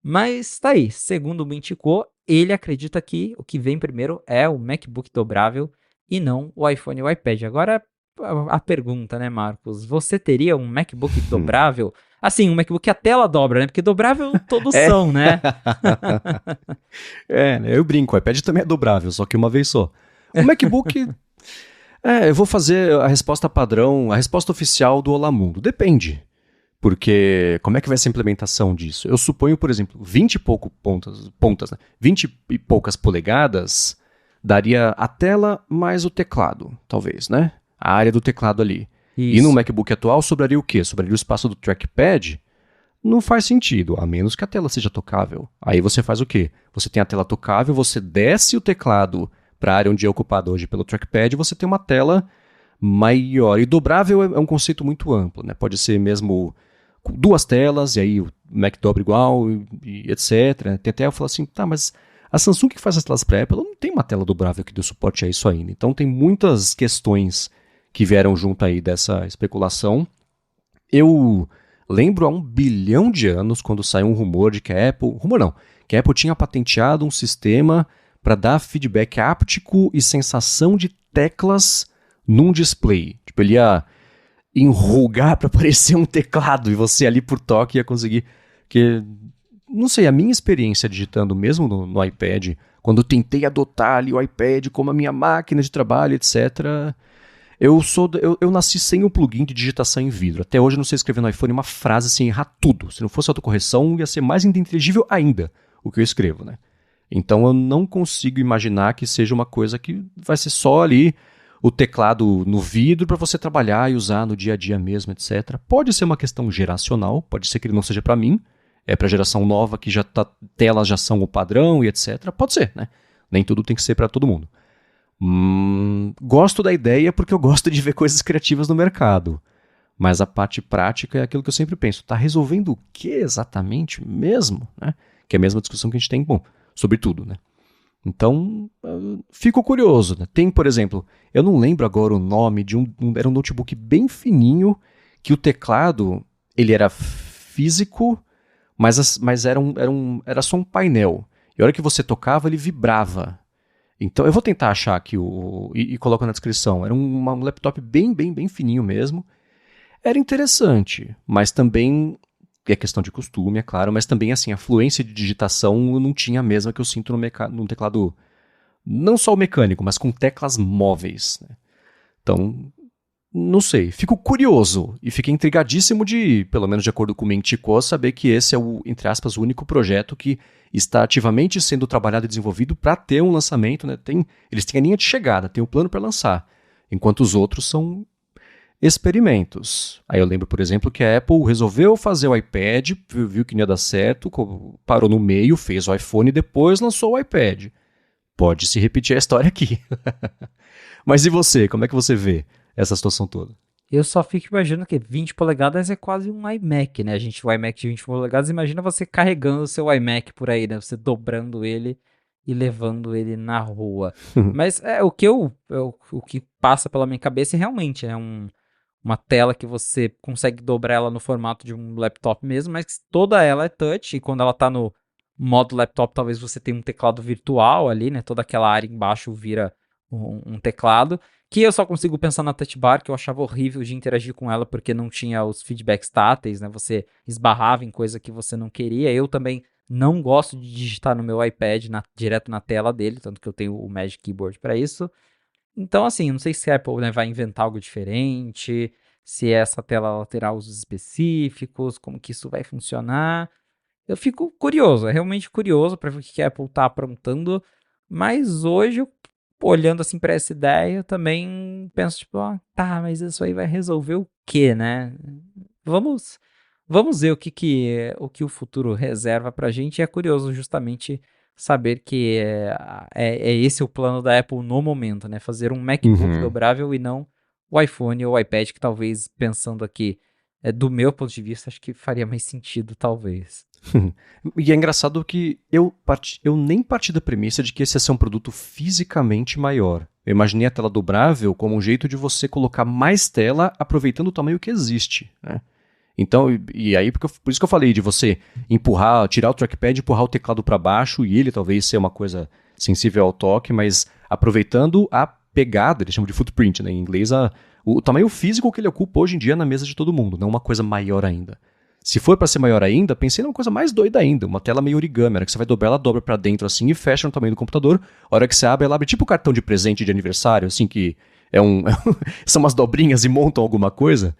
mas tá aí, segundo o Mintico, ele acredita que o que vem primeiro é o MacBook dobrável e não o iPhone e o iPad. Agora a pergunta, né, Marcos? Você teria um MacBook dobrável? Assim, um MacBook que a tela dobra, né? Porque dobrável todos são, né? Né, eu brinco, o iPad também é dobrável, só que uma vez só. O MacBook... eu vou fazer a resposta padrão, a resposta oficial do Olá Mundo. Depende. Porque como é que vai ser a implementação disso? Eu suponho, por exemplo, 20 e pouco pontas, né? 20 e poucas polegadas daria a tela mais o teclado, talvez, né? A área do teclado ali. Isso. E no MacBook atual sobraria o quê? Sobraria o espaço do trackpad? Não faz sentido, a menos que a tela seja tocável. Aí você faz o quê? Você tem a tela tocável, você desce o teclado para a área onde é ocupada hoje pelo trackpad, você tem uma tela maior. E dobrável é um conceito muito amplo, né? Pode ser mesmo com duas telas, e aí o Mac dobra igual, e etc. Tem até eu falo assim, tá, mas a Samsung que faz as telas para Apple, ela não tem uma tela dobrável que dê suporte a isso ainda. Então tem muitas questões que vieram junto aí dessa especulação. Eu lembro há 1 bilhão de anos, quando saiu um rumor de que a Apple... Rumor não, que a Apple tinha patenteado um sistema para dar feedback áptico e sensação de teclas num display. Tipo, ele ia enrugar para parecer um teclado e você ali por toque ia conseguir... Que, não sei, a minha experiência digitando mesmo no iPad, quando eu tentei adotar ali o iPad como a minha máquina de trabalho, etc., eu nasci sem o plugin de digitação em vidro. Até hoje eu não sei escrever no iPhone uma frase sem errar tudo. Se não fosse autocorreção, ia ser mais inteligível ainda o que eu escrevo, né? Então eu não consigo imaginar que seja uma coisa que vai ser só ali o teclado no vidro para você trabalhar e usar no dia a dia mesmo, etc. Pode ser uma questão geracional, pode ser que ele não seja para mim, é para geração nova que já telas já são o padrão e etc. Pode ser, né? Nem tudo tem que ser para todo mundo. Gosto da ideia porque eu gosto de ver coisas criativas no mercado. Mas a parte prática é aquilo que eu sempre penso. Está resolvendo o que exatamente mesmo? Né? Que é a mesma discussão que a gente tem, sobre tudo. Né? Então, fico curioso. Né? Tem, por exemplo, eu não lembro agora o nome de era um notebook bem fininho, que o teclado ele era físico, mas era só um painel. E a hora que você tocava, ele vibrava. Então eu vou tentar achar aqui e coloco na descrição. Era um laptop bem fininho mesmo. Era interessante, mas também é questão de costume, é claro, mas também assim, a fluência de digitação eu não tinha a mesma que eu sinto no teclado, não só o mecânico, mas com teclas móveis, né? Então, não sei, fico curioso e fiquei intrigadíssimo de, pelo menos de acordo com o Mentico, saber que esse é o, entre aspas, o único projeto que está ativamente sendo trabalhado e desenvolvido para ter um lançamento, né? Eles têm a linha de chegada, tem o plano para lançar, enquanto os outros são experimentos. Aí eu lembro, por exemplo, que a Apple resolveu fazer o iPad, viu que não ia dar certo, parou no meio, fez o iPhone e depois lançou o iPad. Pode se repetir a história aqui. Mas e você? Como é que você vê essa situação toda? Eu só fico imaginando que 20 polegadas é quase um iMac, né? O iMac de 20 polegadas, imagina você carregando o seu iMac por aí, né? Você dobrando ele e levando ele na rua. Mas o que passa pela minha cabeça realmente é uma tela que você consegue dobrar ela no formato de um laptop mesmo, mas que toda ela é touch, e quando ela tá no modo laptop, talvez você tenha um teclado virtual ali, né? Toda aquela área embaixo vira um teclado, que eu só consigo pensar na touch bar, que eu achava horrível de interagir com ela, porque não tinha os feedbacks táteis, né? Você esbarrava em coisa que você não queria. Eu também não gosto de digitar no meu iPad direto na tela dele, tanto que eu tenho o Magic Keyboard para isso. Então, assim, não sei se a Apple, né, vai inventar algo diferente, se essa tela terá usos específicos, como que isso vai funcionar. Eu fico curioso, é realmente curioso para ver o que a Apple está aprontando, mas hoje, olhando assim para essa ideia, eu também penso, tipo, tá, mas isso aí vai resolver o quê, né? Vamos, vamos ver o que o futuro reserva pra gente, e é curioso justamente saber que é esse o plano da Apple no momento, né? Fazer um MacBook Uhum. dobrável e não o iPhone ou o iPad, que talvez, pensando aqui, do meu ponto de vista, acho que faria mais sentido, talvez. E é engraçado que eu nem parti da premissa de que esse ia ser um produto fisicamente maior. Eu imaginei a tela dobrável como um jeito de você colocar mais tela aproveitando o tamanho que existe, né? Então, e aí, por isso que eu falei de você empurrar, tirar o trackpad, empurrar o teclado para baixo e ele talvez ser uma coisa sensível ao toque, mas aproveitando a pegada, eles chamam de footprint, né, em inglês, o tamanho físico que ele ocupa hoje em dia na mesa de todo mundo, não uma coisa maior ainda. Se for para ser maior ainda, pensei numa coisa mais doida ainda, uma tela meio origami, a hora que você vai dobrar, ela dobra para dentro assim e fecha no tamanho do computador. A hora que você abre, ela abre tipo o cartão de presente de aniversário, assim, que são umas dobrinhas e montam alguma coisa,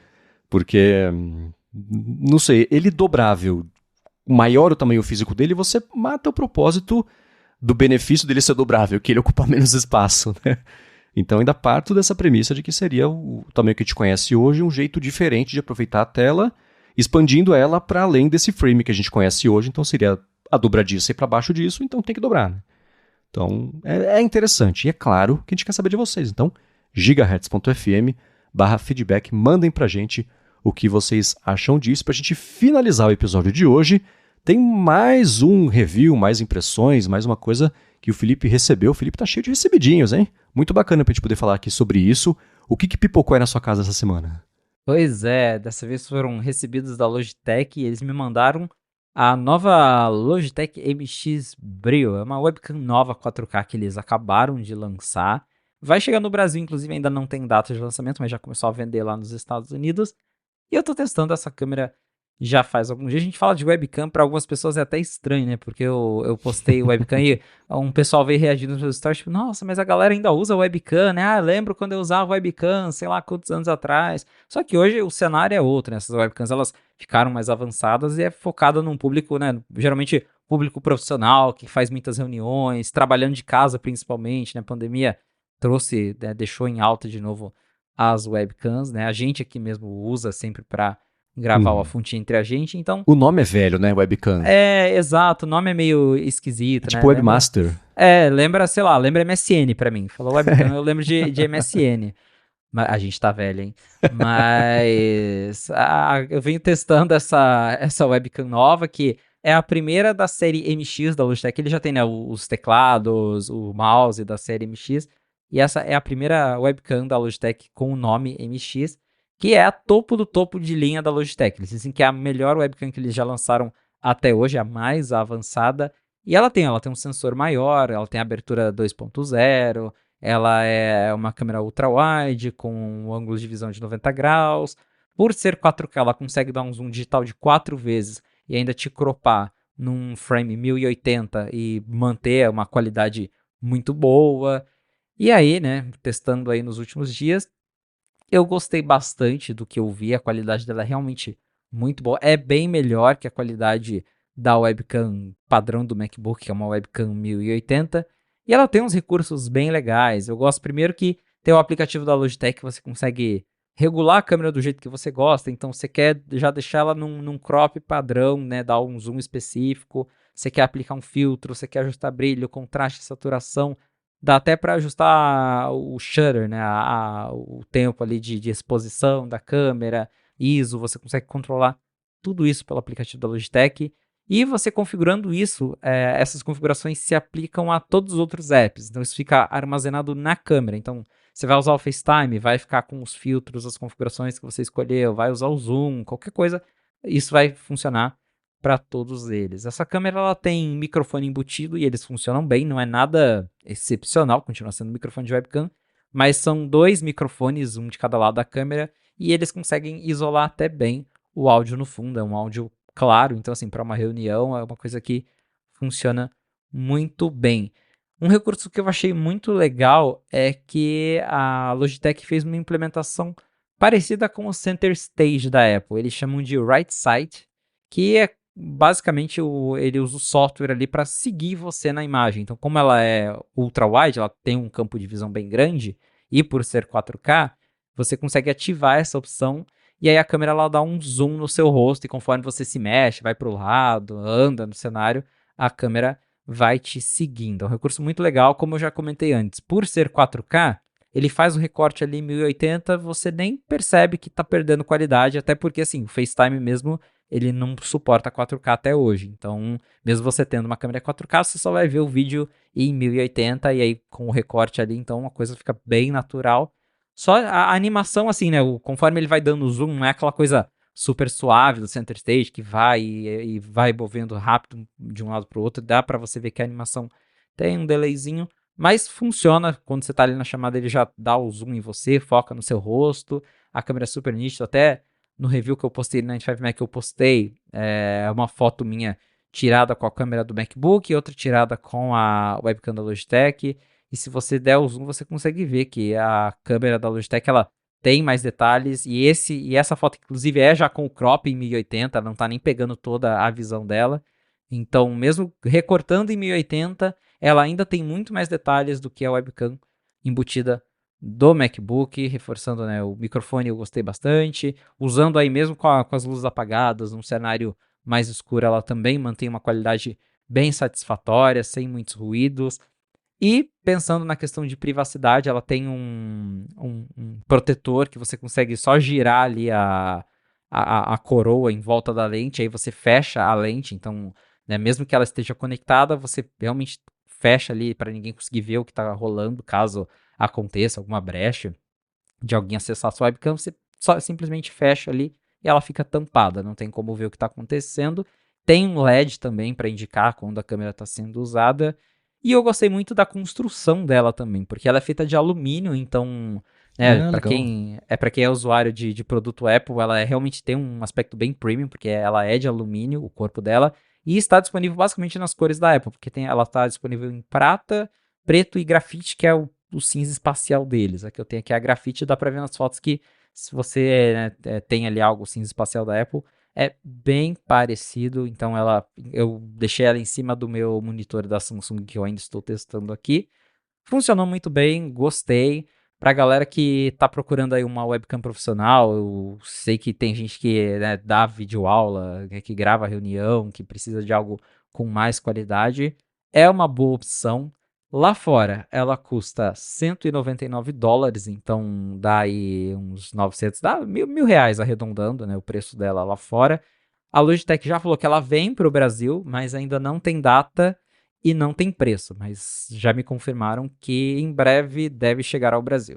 porque não sei, ele dobrável, maior o tamanho físico dele, você mata o propósito do benefício dele ser dobrável, que ele ocupa menos espaço, né? Então ainda parto dessa premissa de que seria o tamanho que a gente conhece hoje, um jeito diferente de aproveitar a tela, expandindo ela para além desse frame que a gente conhece hoje, então seria a dobradiça e para baixo disso, então tem que dobrar, né? Então é interessante, e é claro que a gente quer saber de vocês, então gigahertz.fm/feedback, mandem pra gente o que vocês acham disso. Pra gente finalizar o episódio de hoje, tem mais um review, mais impressões, mais uma coisa que o Felipe recebeu. O Felipe tá cheio de recebidinhos, hein? Muito bacana pra gente poder falar aqui sobre isso. O que pipocou aí na sua casa essa semana? Pois é, dessa vez foram recebidos da Logitech e eles me mandaram a nova Logitech MX Brio. É uma webcam nova 4K que eles acabaram de lançar. Vai chegar no Brasil, inclusive ainda não tem data de lançamento, mas já começou a vender lá nos Estados Unidos. E eu tô testando essa câmera já faz alguns dias. A gente fala de webcam, para algumas pessoas é até estranho, né? Porque eu postei webcam e um pessoal veio reagindo nos meus stories, tipo, nossa, mas a galera ainda usa webcam, né? Ah, lembro quando eu usava webcam, sei lá quantos anos atrás. Só que hoje o cenário é outro, né? Essas webcams, elas ficaram mais avançadas e é focada num público, né? Geralmente público profissional, que faz muitas reuniões, trabalhando de casa principalmente, né? A pandemia trouxe, né, deixou em alta de novo as webcams, né? A gente aqui mesmo usa sempre para gravar o fonte entre a gente, então O nome é velho, né? Webcam. exato, o nome é meio É esquisito, né? tipo Webmaster. Lembra, sei lá, lembra MSN pra mim. Falou webcam, eu lembro de MSN. Mas a gente tá velho, hein? Mas eu venho testando essa webcam nova, que é a primeira da série MX da Logitech. Ele já tem, né, os teclados, o mouse da série MX. E essa é a primeira webcam da Logitech com o nome MX, que é a topo do topo de linha da Logitech. Eles dizem que é a melhor webcam que eles já lançaram até hoje, a mais avançada. E ela tem um sensor maior, ela tem abertura 2.0, ela é uma câmera ultra-wide com um ângulo de visão de 90 graus. Por ser 4K, ela consegue dar um zoom digital de 4 vezes e ainda te cropar num frame 1080 e manter uma qualidade muito boa. E aí, né, testando aí nos últimos dias, eu gostei bastante do que eu vi, a qualidade dela é realmente muito boa. É bem melhor que a qualidade da webcam padrão do MacBook, que é uma webcam 1080. E ela tem uns recursos bem legais. Eu gosto primeiro que tem o aplicativo da Logitech que você consegue regular a câmera do jeito que você gosta. Então você quer já deixar ela num crop padrão, né, dar um zoom específico. Você quer aplicar um filtro, você quer ajustar brilho, contraste, saturação. Dá até para ajustar o shutter, né, o tempo ali de exposição da câmera, ISO, você consegue controlar tudo isso pelo aplicativo da Logitech. E você configurando isso, essas configurações se aplicam a todos os outros apps. Então isso fica armazenado na câmera. Então você vai usar o FaceTime, vai ficar com os filtros, as configurações que você escolheu, vai usar o zoom, qualquer coisa, isso vai funcionar para todos eles. Essa câmera ela tem microfone embutido e eles funcionam bem, não é nada excepcional, continua sendo um microfone de webcam, mas são 2 microfones, um de cada lado da câmera, e eles conseguem isolar até bem o áudio no fundo, é um áudio claro, então assim, para uma reunião é uma coisa que funciona muito bem. Um recurso que eu achei muito legal é que a Logitech fez uma implementação parecida com o Center Stage da Apple. Eles chamam de Right Side, que é basicamente ele usa o software ali para seguir você na imagem. Então, como ela é ultra wide, ela tem um campo de visão bem grande e por ser 4K, você consegue ativar essa opção e aí a câmera ela dá um zoom no seu rosto e conforme você se mexe, vai para o lado, anda no cenário, a câmera vai te seguindo. É um recurso muito legal, como eu já comentei antes. Por ser 4K, ele faz um recorte ali em 1080, você nem percebe que está perdendo qualidade, até porque assim, o FaceTime mesmo ele não suporta 4K até hoje. Então, mesmo você tendo uma câmera 4K, você só vai ver o vídeo em 1080 e aí com o recorte ali, então a coisa fica bem natural. Só a animação assim, né, conforme ele vai dando zoom, não é aquela coisa super suave do Center Stage que vai e vai movendo rápido de um lado para o outro, dá para você ver que a animação tem um delayzinho, mas funciona quando você está ali na chamada, ele já dá o zoom em você, foca no seu rosto, a câmera é super nítida, até no review que eu postei no 95 Mac, eu postei uma foto minha tirada com a câmera do MacBook e outra tirada com a webcam da Logitech. E se você der o zoom, você consegue ver que a câmera da Logitech ela tem mais detalhes. E essa foto, inclusive, é já com o crop em 1080, não está nem pegando toda a visão dela. Então, mesmo recortando em 1080, ela ainda tem muito mais detalhes do que a webcam embutida do MacBook, reforçando, né, o microfone eu gostei bastante, usando aí mesmo com as luzes apagadas, num cenário mais escuro, ela também mantém uma qualidade bem satisfatória, sem muitos ruídos, e pensando na questão de privacidade, ela tem um protetor que você consegue só girar ali a coroa em volta da lente, aí você fecha a lente, então, né, mesmo que ela esteja conectada, você realmente fecha ali para ninguém conseguir ver o que está rolando, caso aconteça alguma brecha de alguém acessar a sua webcam, você só simplesmente fecha ali e ela fica tampada, não tem como ver o que está acontecendo. Tem um LED também para indicar quando a câmera está sendo usada. E eu gostei muito da construção dela também, porque ela é feita de alumínio, então, né, Ah, legal. para quem é usuário de produto Apple, ela realmente tem um aspecto bem premium, porque ela é de alumínio, o corpo dela, e está disponível basicamente nas cores da Apple, porque ela está disponível em prata, preto e grafite, que é o cinza espacial deles. Aqui eu tenho aqui a grafite, dá para ver nas fotos que se você tem ali algo cinza espacial da Apple, é bem parecido, então eu deixei ela em cima do meu monitor da Samsung que eu ainda estou testando aqui. Funcionou muito bem, gostei. Pra galera que tá procurando aí uma webcam profissional, eu sei que tem gente que, né, dá videoaula, que grava reunião, que precisa de algo com mais qualidade. É uma boa opção. Lá fora, ela custa US$ 199, então dá aí uns 900, dá mil reais arredondando, né, o preço dela lá fora. A Logitech já falou que ela vem para o Brasil, mas ainda não tem data e não tem preço, mas já me confirmaram que em breve deve chegar ao Brasil.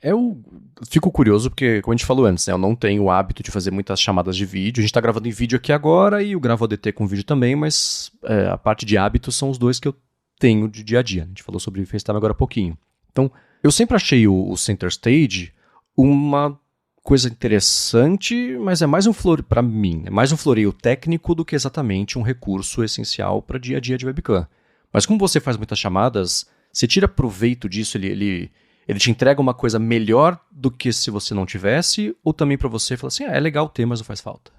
Eu fico curioso porque, como a gente falou antes, né, eu não tenho o hábito de fazer muitas chamadas de vídeo. A gente tá gravando em vídeo aqui agora e eu gravo ADT com vídeo também, mas a parte de hábitos são os dois que eu tenho de dia a dia. A gente falou sobre FaceTime agora há pouquinho. Então, eu sempre achei o Center Stage uma coisa interessante, mas é mais um floreio, para mim, é mais um floreio técnico do que exatamente um recurso essencial para dia a dia de webcam. Mas como você faz muitas chamadas, você tira proveito disso, ele te entrega uma coisa melhor do que se você não tivesse, ou também pra você falar assim, é legal ter, mas não faz falta.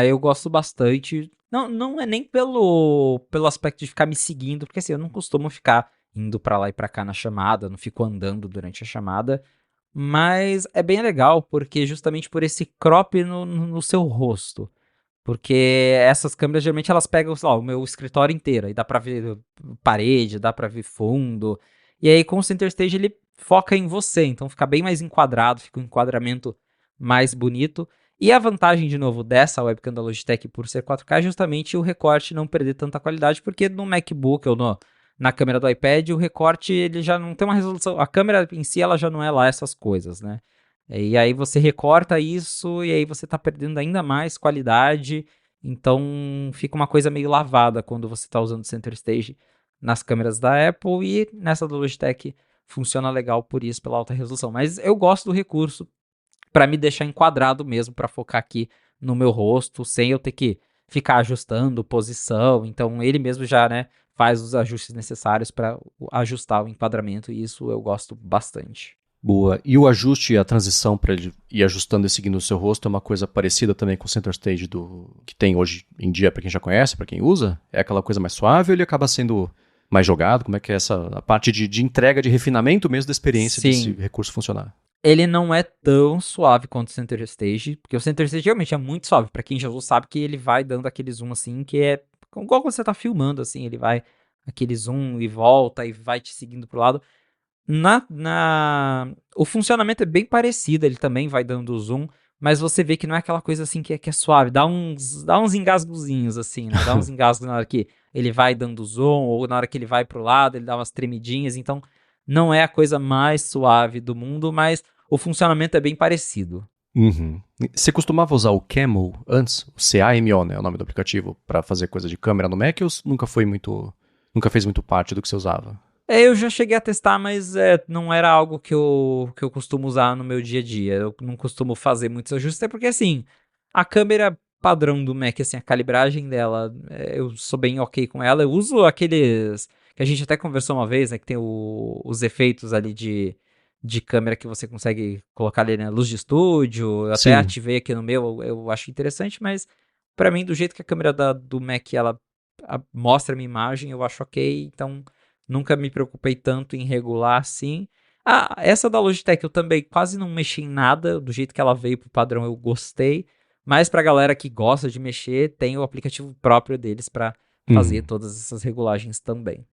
Eu gosto bastante. Não é nem pelo aspecto de ficar me seguindo, porque assim, eu não costumo ficar indo pra lá e pra cá na chamada, não fico andando durante a chamada, mas é bem legal, porque justamente por esse crop no seu rosto. Porque essas câmeras, geralmente, elas pegam, sei lá, o meu escritório inteiro. E dá pra ver parede, dá pra ver fundo. E aí, com o Center Stage, ele foca em você. Então, fica bem mais enquadrado, fica um enquadramento mais bonito. E a vantagem, de novo, dessa webcam da Logitech por ser 4K é justamente o recorte não perder tanta qualidade. Porque no MacBook ou na câmera do iPad, o recorte ele já não tem uma resolução. A câmera em si, ela já não é lá essas coisas, né? E aí você recorta isso e aí você tá perdendo ainda mais qualidade. Então fica uma coisa meio lavada quando você tá usando o Center Stage nas câmeras da Apple, e nessa da Logitech funciona legal por isso, pela alta resolução. Mas eu gosto do recurso para me deixar enquadrado mesmo, para focar aqui no meu rosto, sem eu ter que ficar ajustando posição. Então ele mesmo já, né, faz os ajustes necessários para ajustar o enquadramento, e isso eu gosto bastante. Boa. E o ajuste e a transição para ele ir ajustando e seguindo o seu rosto é uma coisa parecida também com o Center Stage que tem hoje em dia para quem já conhece, para quem usa? É aquela coisa mais suave ou ele acaba sendo mais jogado? Como é que é a parte de entrega, de refinamento mesmo da experiência desse recurso funcionar? Ele não é tão suave quanto o Center Stage, porque o Center Stage realmente é muito suave. Pra quem já usou sabe que ele vai dando aquele zoom assim, que é igual quando você tá filmando, assim, ele vai aquele zoom e volta e vai te seguindo pro lado. O funcionamento é bem parecido, ele também vai dando zoom, mas você vê que não é aquela coisa assim que é suave, dá uns engasgozinhos assim, né? Dá uns engasgos na hora que ele vai dando zoom, ou na hora que ele vai pro lado, ele dá umas tremidinhas, então não é a coisa mais suave do mundo, mas o funcionamento é bem parecido. Uhum. Você costumava usar o Camo antes? O CAMO, né? É o nome do aplicativo, para fazer coisa de câmera no Mac, ou nunca fez muito parte do que você usava? Eu já cheguei a testar, mas não era algo que eu costumo usar no meu dia a dia. Eu não costumo fazer muitos ajustes, até porque, assim, a câmera padrão do Mac, assim, a calibragem dela, eu sou bem ok com ela. Eu uso aqueles que a gente até conversou uma vez, né, que tem os efeitos ali de câmera que você consegue colocar ali, né, luz de estúdio. Eu até ativei aqui no meu, eu acho interessante, mas pra mim, do jeito que a câmera do Mac, ela mostra a minha imagem, eu acho ok, então nunca me preocupei tanto em regular assim. Essa da Logitech eu também quase não mexi em nada, do jeito que ela veio pro padrão eu gostei, mas pra galera que gosta de mexer, tem o aplicativo próprio deles pra fazer todas essas regulagens também.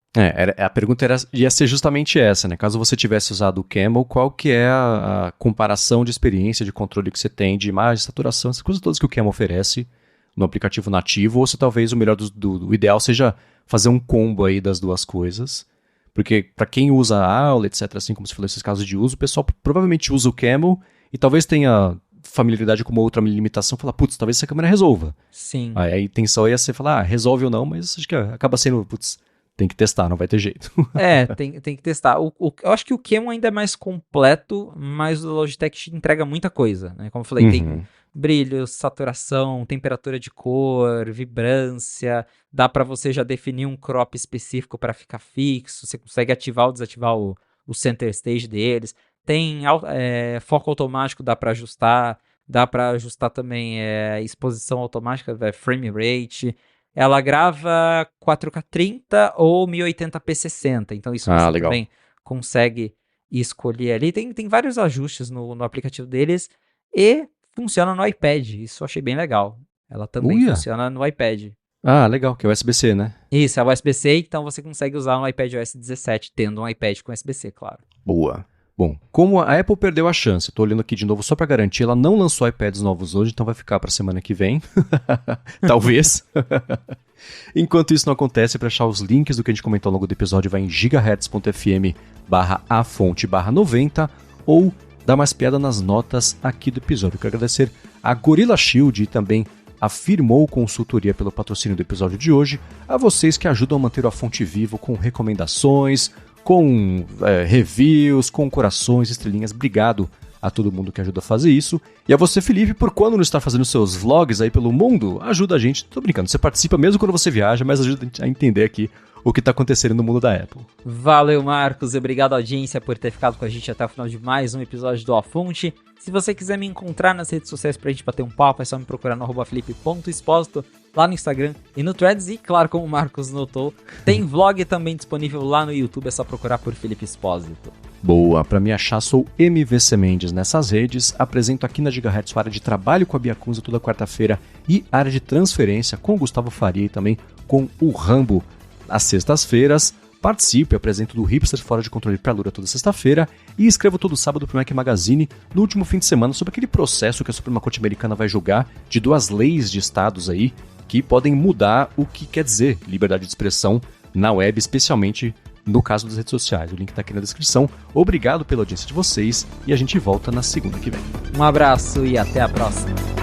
A pergunta ia ser justamente essa, né? Caso você tivesse usado o Camel, qual que é a comparação de experiência, de controle que você tem de imagem, saturação, essas coisas todas que o Camel oferece no aplicativo nativo, ou se talvez o melhor do ideal seja fazer um combo aí das duas coisas. Porque para quem usa a aula, etc., assim como você falou, esses casos de uso, o pessoal provavelmente usa o Camel e talvez tenha familiaridade com uma outra limitação, falar, putz, talvez essa câmera resolva. Sim. Aí a intenção ia ser falar, resolve ou não, mas acho que acaba sendo, putz, tem que testar, não vai ter jeito. Tem que testar. Eu acho que o Camel ainda é mais completo, mas o Logitech entrega muita coisa, né? Como eu falei, tem brilho, saturação, temperatura de cor, vibrância, dá para você já definir um crop específico para ficar fixo, você consegue ativar ou desativar o center stage deles, tem foco automático, dá para ajustar também exposição automática, frame rate, ela grava 4K 30 ou 1080p 60, então isso você legal. também consegue escolher ali, tem vários ajustes no aplicativo deles, e funciona no iPad, isso eu achei bem legal. Ela também funciona no iPad. Legal, que é USB-C, né? Isso, é USB-C, então você consegue usar no iPad OS 17, tendo um iPad com USB-C, claro. Boa. Bom, como a Apple perdeu a chance, tô olhando aqui de novo só para garantir, ela não lançou iPads novos hoje, então vai ficar para semana que vem. Talvez. Enquanto isso não acontece, para achar os links do que a gente comentou ao longo do episódio, vai em gigahertz.fm/afonte/90 ou dar mais piada nas notas aqui do episódio. Eu quero agradecer a Gorilla Shield e também a Firmou Consultoria pelo patrocínio do episódio de hoje, a vocês que ajudam a manter a Fonte vivo com recomendações, com reviews, com corações, estrelinhas. Obrigado a todo mundo que ajuda a fazer isso. E a você, Felipe, por quando não está fazendo seus vlogs aí pelo mundo, ajuda a gente. Tô brincando, você participa mesmo quando você viaja, mas ajuda a gente a entender aqui o que está acontecendo no mundo da Apple. Valeu, Marcos, e obrigado, audiência, por ter ficado com a gente até o final de mais um episódio do A Fonte. Se você quiser me encontrar nas redes sociais pra gente bater um papo, é só me procurar no @felipe.exposito, lá no Instagram e no Threads. E claro, como o Marcos notou, tem vlog também disponível lá no YouTube, é só procurar por Felipe Expósito. Boa, para me achar sou MVC Mendes nessas redes, apresento aqui na Gigahertz a área de trabalho com a Bia Cunza toda quarta-feira e área de transferência com o Gustavo Faria e também com o Rambo às sextas-feiras. Participo e apresento do Hipster Fora de Controle para a Lura toda sexta-feira e escrevo todo sábado para o Mac Magazine no último fim de semana sobre aquele processo que a Suprema Corte Americana vai julgar de 2 leis de estados aí que podem mudar o que quer dizer liberdade de expressão na web, especialmente no caso das redes sociais. O link está aqui na descrição. Obrigado pela audiência de vocês e a gente volta na segunda que vem. Um abraço e até a próxima.